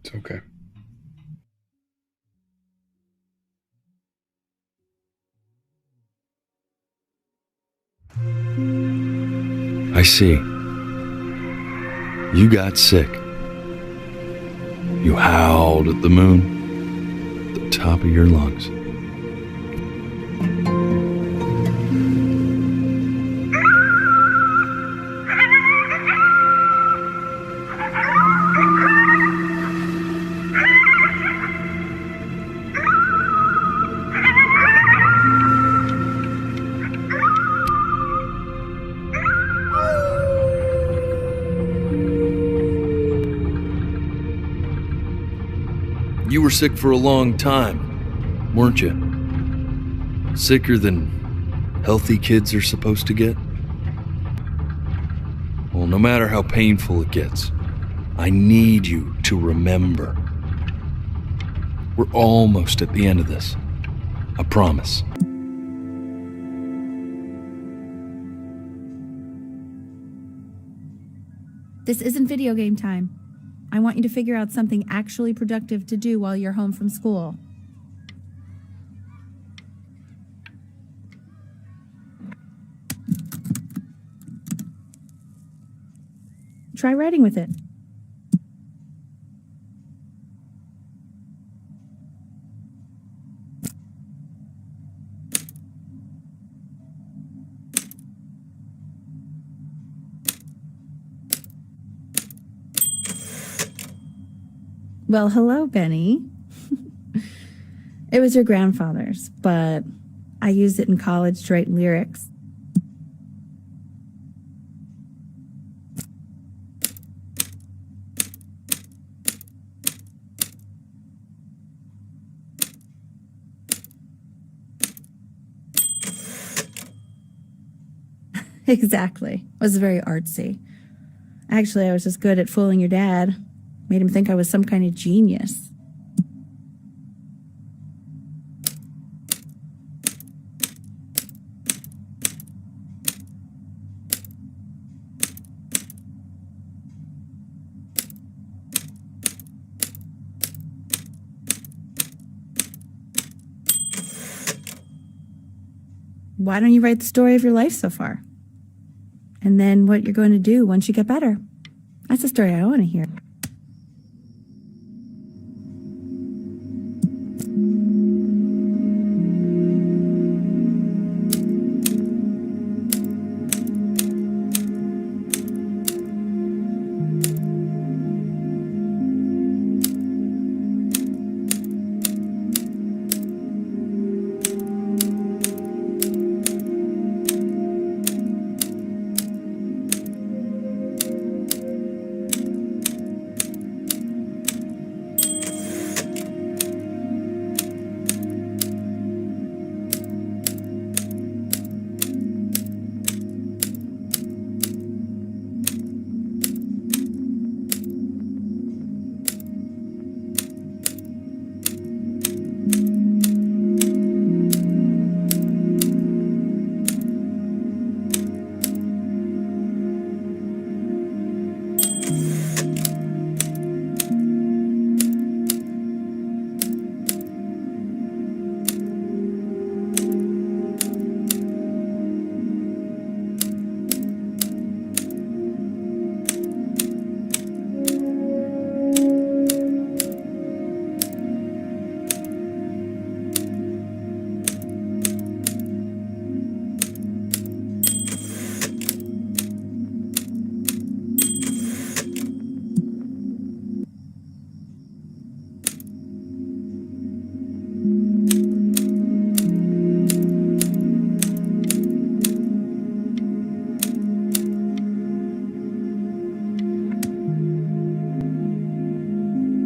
it's okay. I see. You got sick. You howled at the moon, at the top of your lungs. You were sick for a long time, weren't you? Sicker than healthy kids are supposed to get? Well, no matter how painful it gets, I need you to remember. We're almost at the end of this. I promise. This isn't video game time. I want you to figure out something actually productive to do while you're home from school. Try writing with it. Well, hello, Benny. It was your grandfather's, but I used it in college to write lyrics. Exactly. It was very artsy. Actually, I was just good at fooling your dad. Made him think I was some kind of genius. Why don't you write the story of your life so far? And then what you're going to do once you get better. That's the story I want to hear.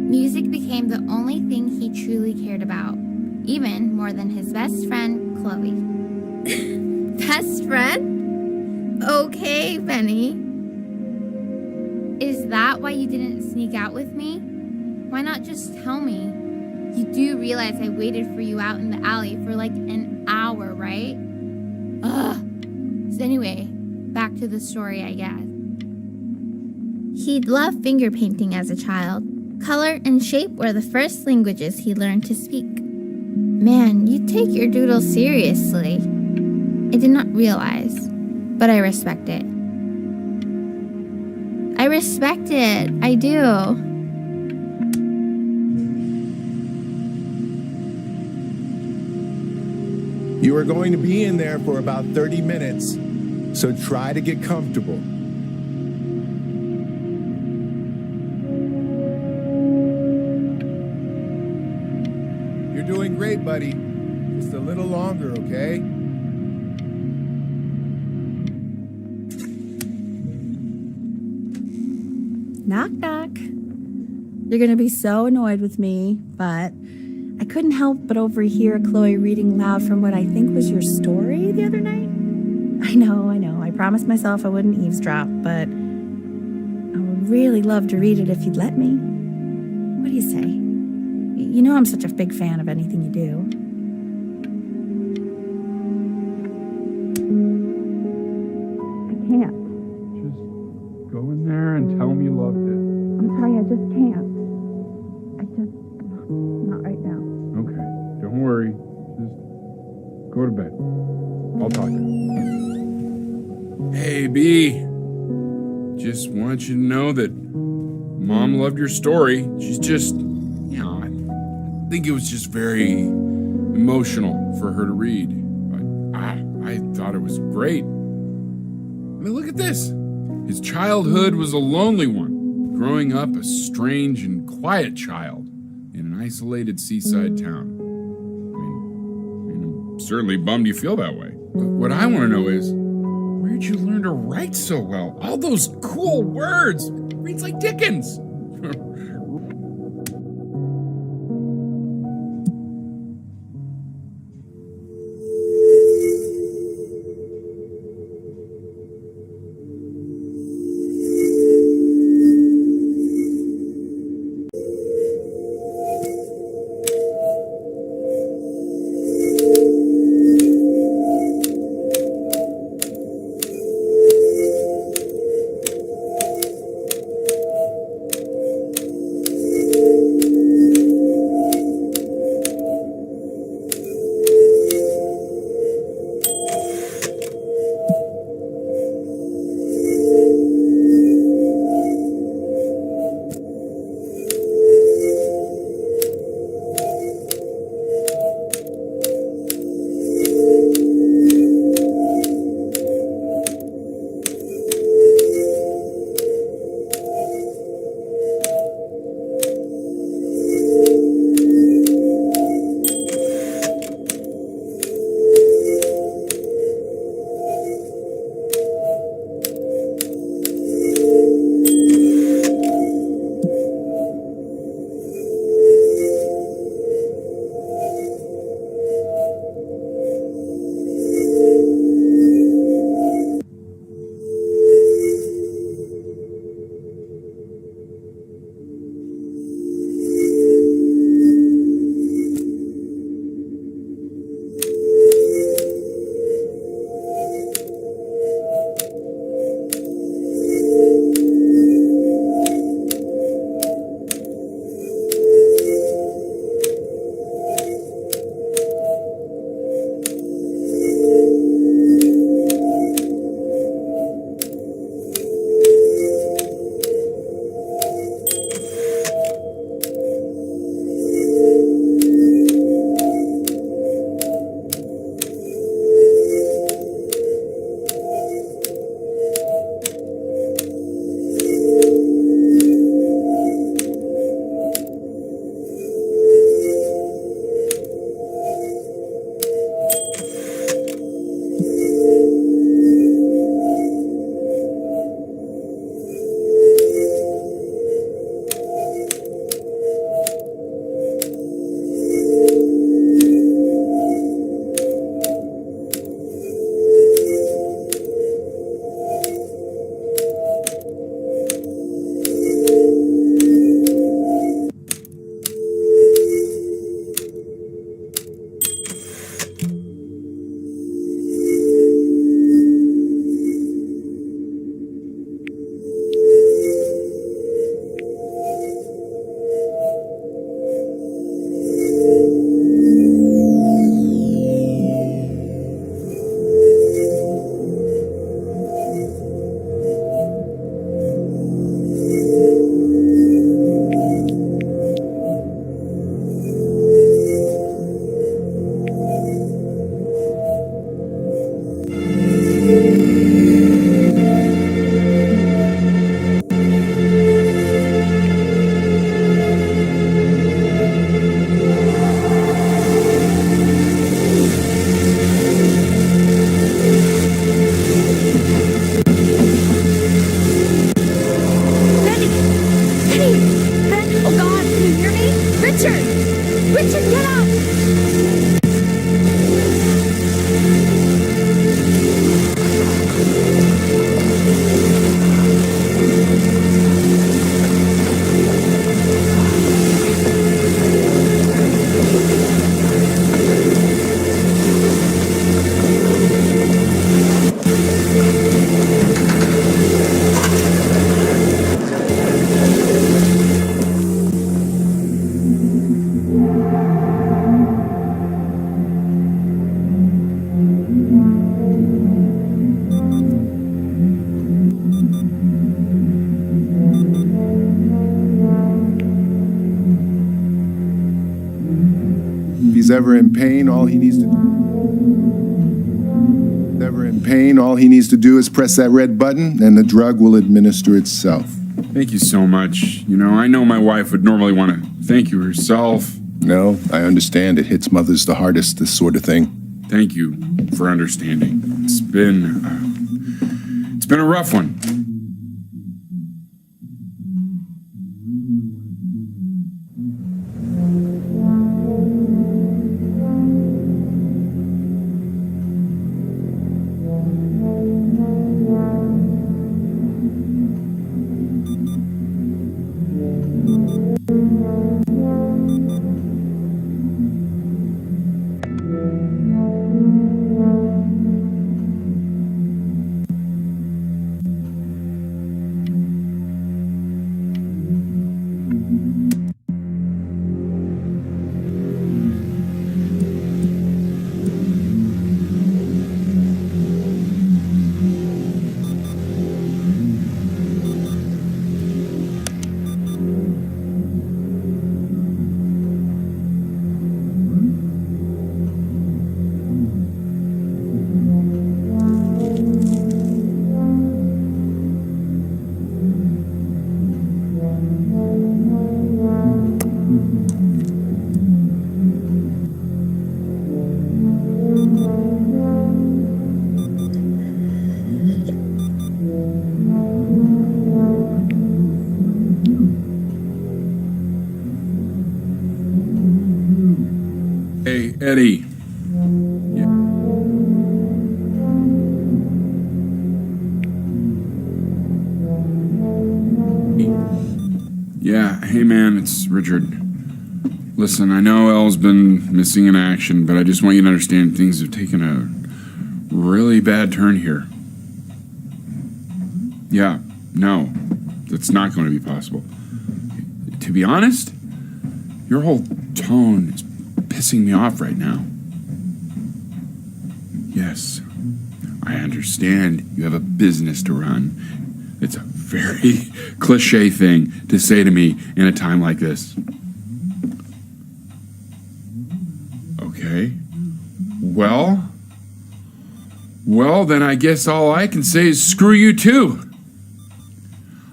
Music became the only thing he truly cared about, even more than his best friend, Chloe. Best friend? Okay, Benny. Is that why you didn't sneak out with me? Why not just tell me? You do realize I waited for you out in the alley for like an hour, right? Ugh. So anyway, back to the story, I guess. He'd loved finger painting as a child. Color and shape were the first languages he learned to speak. Man, you take your doodle seriously. I did not realize, but I respect it. I respect it. I do. You are going to be in there for about 30 minutes, so try to get comfortable. You're doing great, buddy. Just a little longer, okay? Knock, knock. You're going to be so annoyed with me, but I couldn't help but overhear Chloe reading loud from what I think was your story the other night. I know. I promised myself I wouldn't eavesdrop, but I would really love to read it if you'd let me. What do you say? You know I'm such a big fan of anything you do. I can't. Just go in there and tell him you loved it. I'm sorry, I just can't. Not right now. Okay, don't worry. Just go to bed. I'll talk to you. Hey, B. Just want you to know that Mom loved your story. She's just, I think it was just very emotional for her to read. But I thought it was great. I mean, look at this. His childhood was a lonely one. growing up a strange and quiet child in an isolated seaside town. I'm certainly bummed you feel that way. But what I want to know is, where'd you learn to write so well? All those cool words. It reads like Dickens. ever in pain, all he needs to do is press that red button and the drug will administer itself. Thank you so much. You know, I know my wife would normally want to thank you herself. No, I understand. It hits mothers the hardest, this sort of thing. Thank you for understanding. It's been a rough one. Hey, Eddie. Yeah, hey man, it's Richard. Listen, I know Elle's been missing in action, but I just want you to understand things have taken a really bad turn here. Yeah, no, that's not going to be possible. To be honest, your whole tone is pissing me off right now. Yes, I understand you have a business to run. It's a very cliche thing to say to me in a time like this. Okay. Well, then I guess all I can say is screw you too.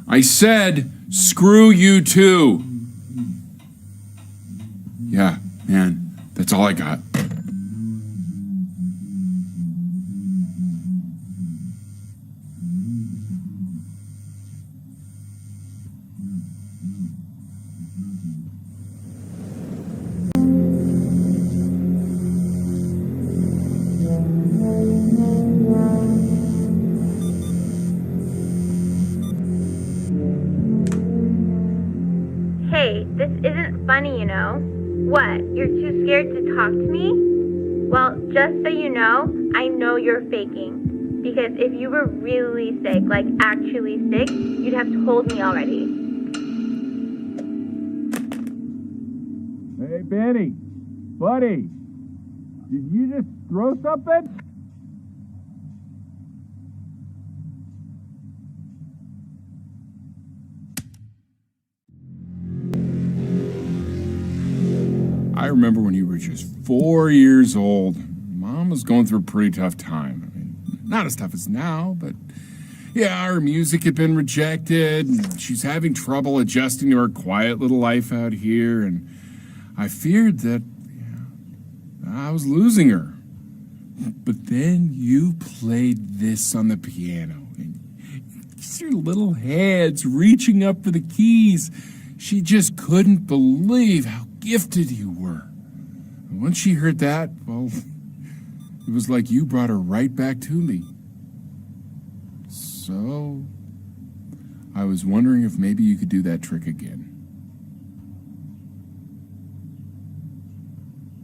I said screw you too. Yeah, man, that's all I got. Hey, this isn't funny, you know. What, you're too scared to talk to me? Well, just so you know you're faking. Because if you were really sick, like actually sick, you'd have told me already. Hey, Benny. Buddy. Did you just throw something? I remember when you were just 4 years old. Mom was going through a pretty tough time. I mean, not as tough as now, but yeah, her music had been rejected, and she's having trouble adjusting to her quiet little life out here, and I feared that I was losing her. But then you played this on the piano, and your little hands reaching up for the keys. She just couldn't believe how gifted you were. And once she heard that, well, it was like you brought her right back to me. So, I was wondering if maybe you could do that trick again.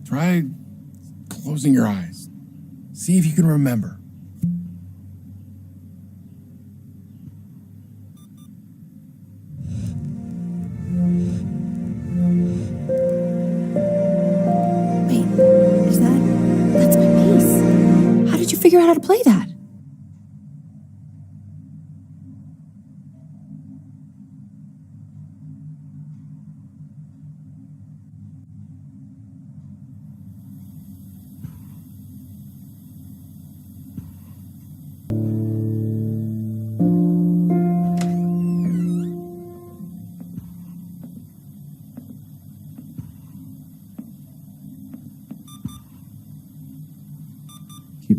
Try closing your eyes. See if you can remember. That's my bass. How did you figure out how to play that?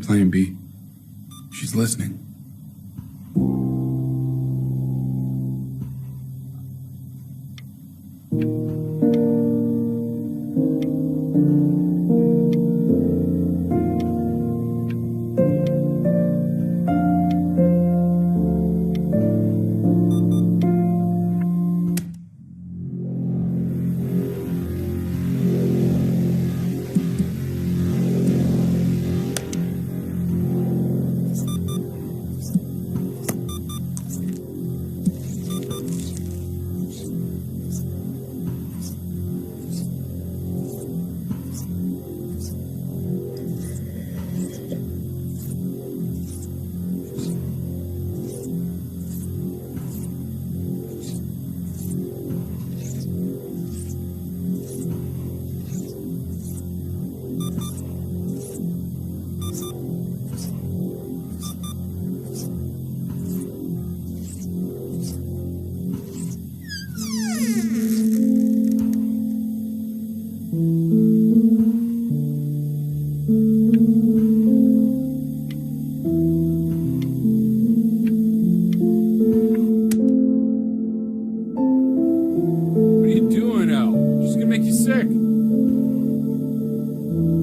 playing, B. She's listening.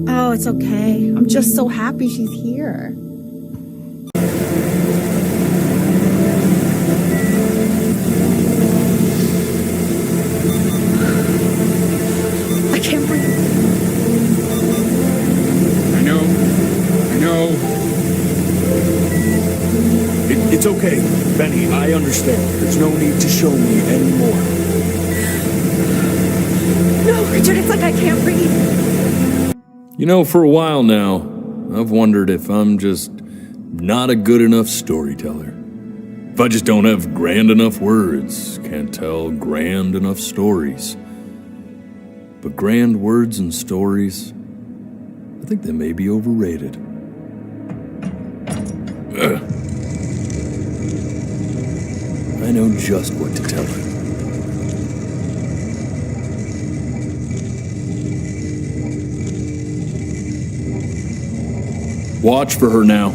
Oh, it's okay. I'm just so happy she's here. I can't breathe. I know. It's okay, Benny. I understand. There's no need to show me anymore. No, Richard, it's like I can't breathe. You know, for a while now, I've wondered if I'm just not a good enough storyteller. If I just don't have grand enough words, can't tell grand enough stories. But grand words and stories, I think they may be overrated. Ugh. I know just what to tell her. Watch for her now.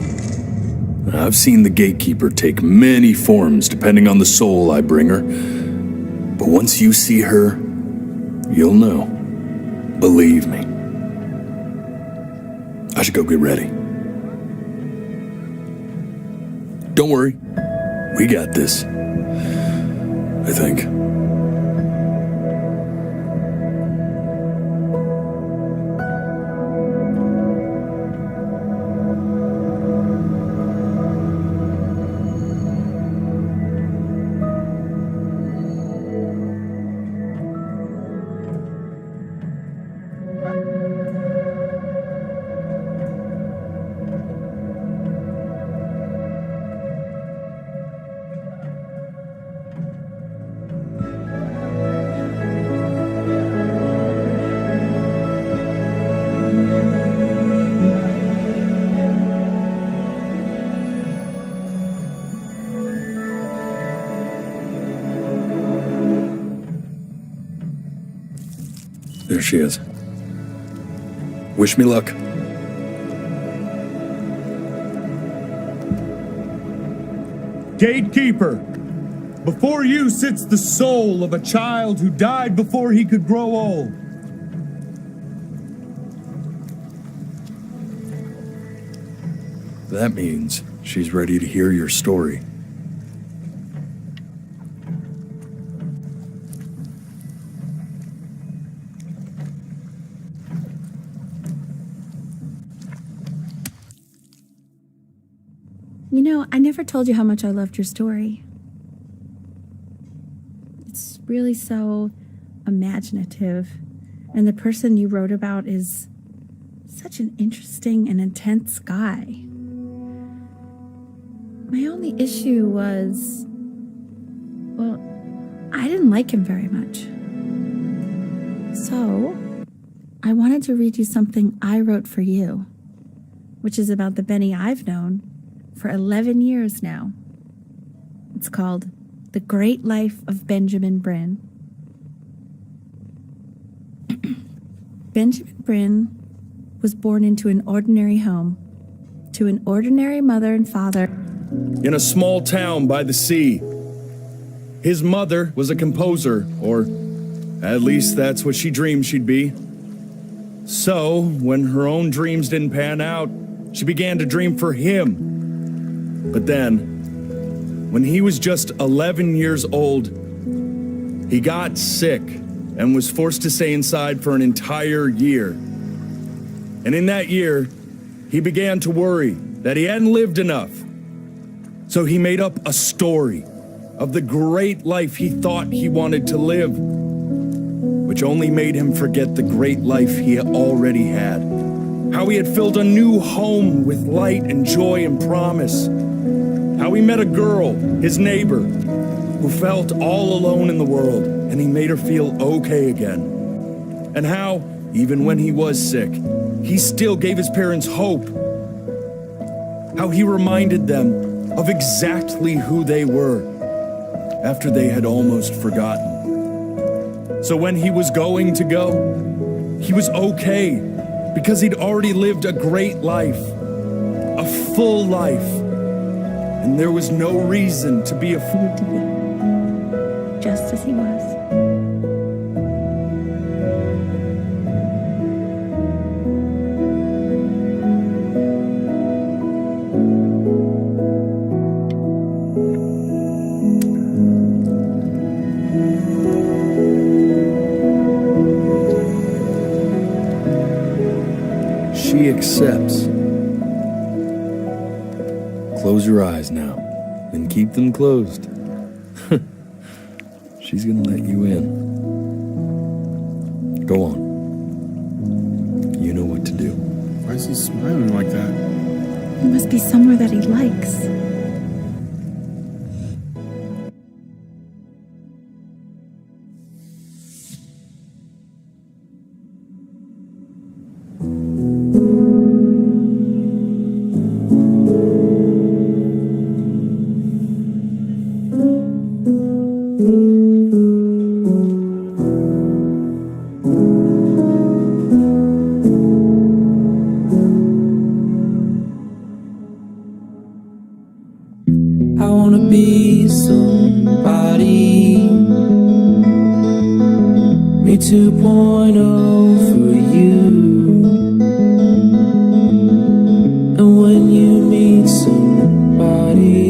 I've seen the gatekeeper take many forms depending on the soul I bring her. But once you see her, you'll know. Believe me. I should go get ready. Don't worry. We got this. I think. There she is. Wish me luck. Gatekeeper, before you sits the soul of a child who died before he could grow old. That means she's ready to hear your story. You know, I never told you how much I loved your story. It's really so imaginative. And the person you wrote about is such an interesting and intense guy. My only issue was, well, I didn't like him very much. So, I wanted to read you something I wrote for you, which is about the Benny I've known for 11 years now. It's called The Great Life of Benjamin Bryn. Benjamin Bryn was born into an ordinary home to an ordinary mother and father in a small town by the sea. His mother was a composer, or at least that's what she dreamed she'd be. So, when her own dreams didn't pan out, she began to dream for him. But then, when he was just 11 years old, he got sick and was forced to stay inside for an entire year. And in that year, he began to worry that he hadn't lived enough. So he made up a story of the great life he thought he wanted to live, which only made him forget the great life he already had. How he had filled a new home with light and joy and promise. How he met a girl, his neighbor, who felt all alone in the world, and he made her feel okay again. And how, even when he was sick, he still gave his parents hope. How he reminded them of exactly who they were after they had almost forgotten. So when he was going to go, he was okay because he'd already lived a great life, a full life, and there was no reason to be afraid to be, just as he was. She accepts. Close your eyes now, and keep them closed. She's gonna let you in. Go on. You know what to do. Why is he smiling like that? He must be somewhere that he likes. I wanna be somebody. Me 2.0 for you. And when you meet somebody,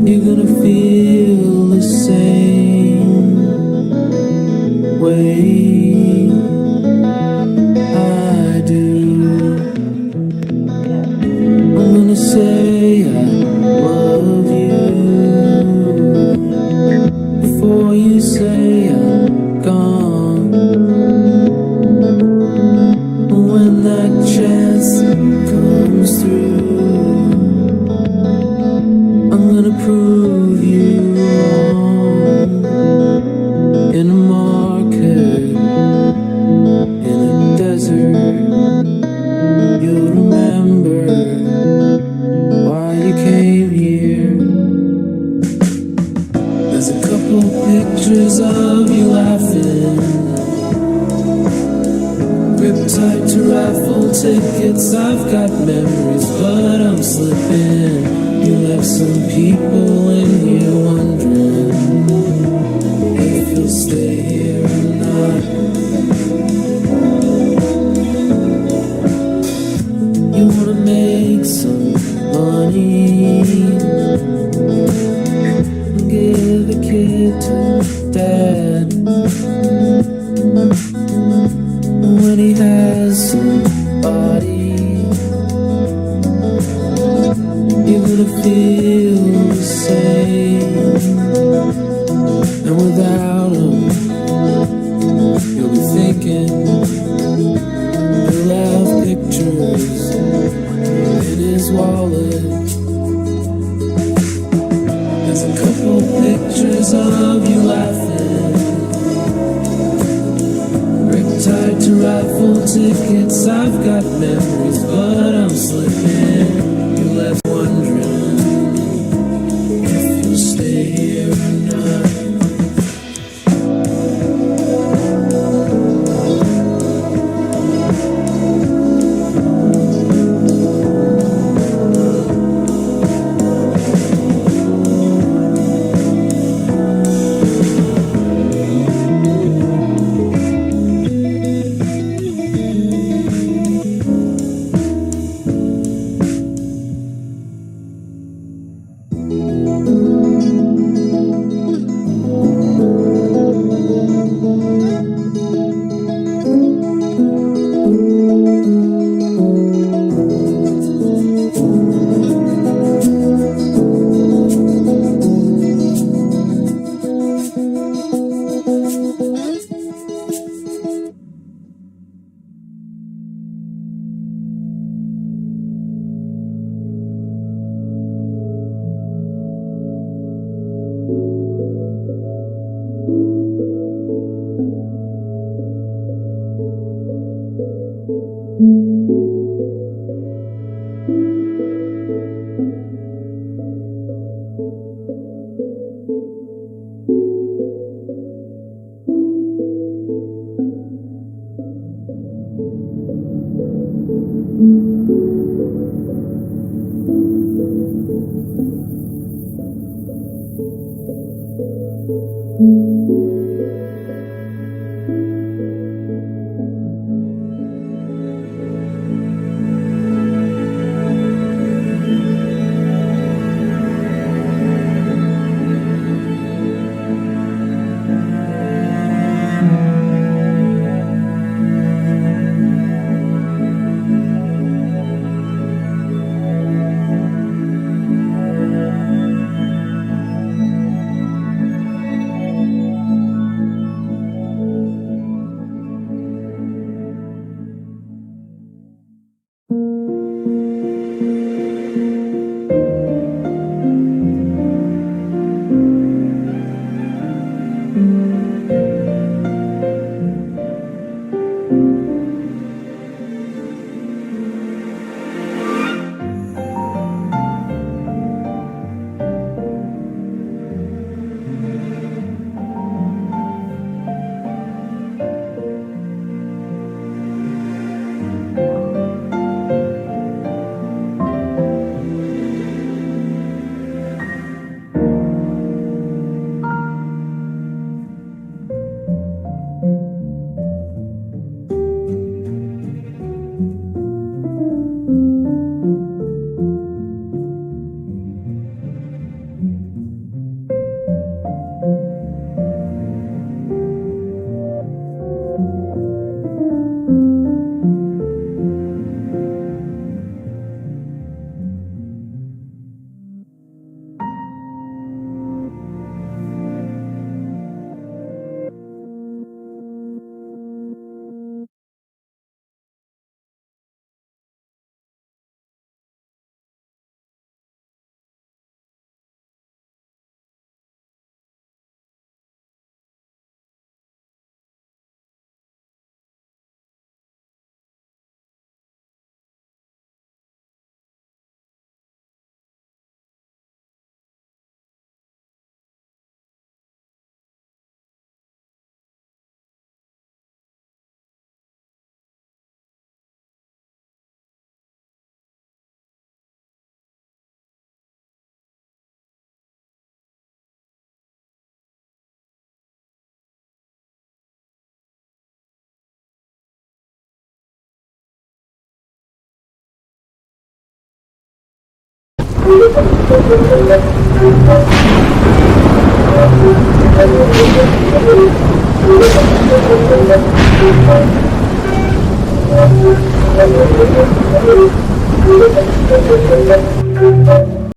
you're gonna feel the same way I do. I'm gonna say I love you before you say I'm gone. And when that chance comes through, I'm gonna prove you wrong. In a market, in a desert, you'll remember why you came here. There's a couple pictures of you laughing, gripped tight to raffle tickets. I've got memories, but I'm slipping. You left some people in here wondering if you'll stay here or not. You wanna make some money, give a kid to dad. When he has somebody, you're gonna feel the same. And without him, you'll be thinking he'll have pictures in his wallet. There's a couple pictures of you laughing, gripped tight to raffle tickets. I've got memories, but I'm slipping. You left wondering if you'll stay here or not.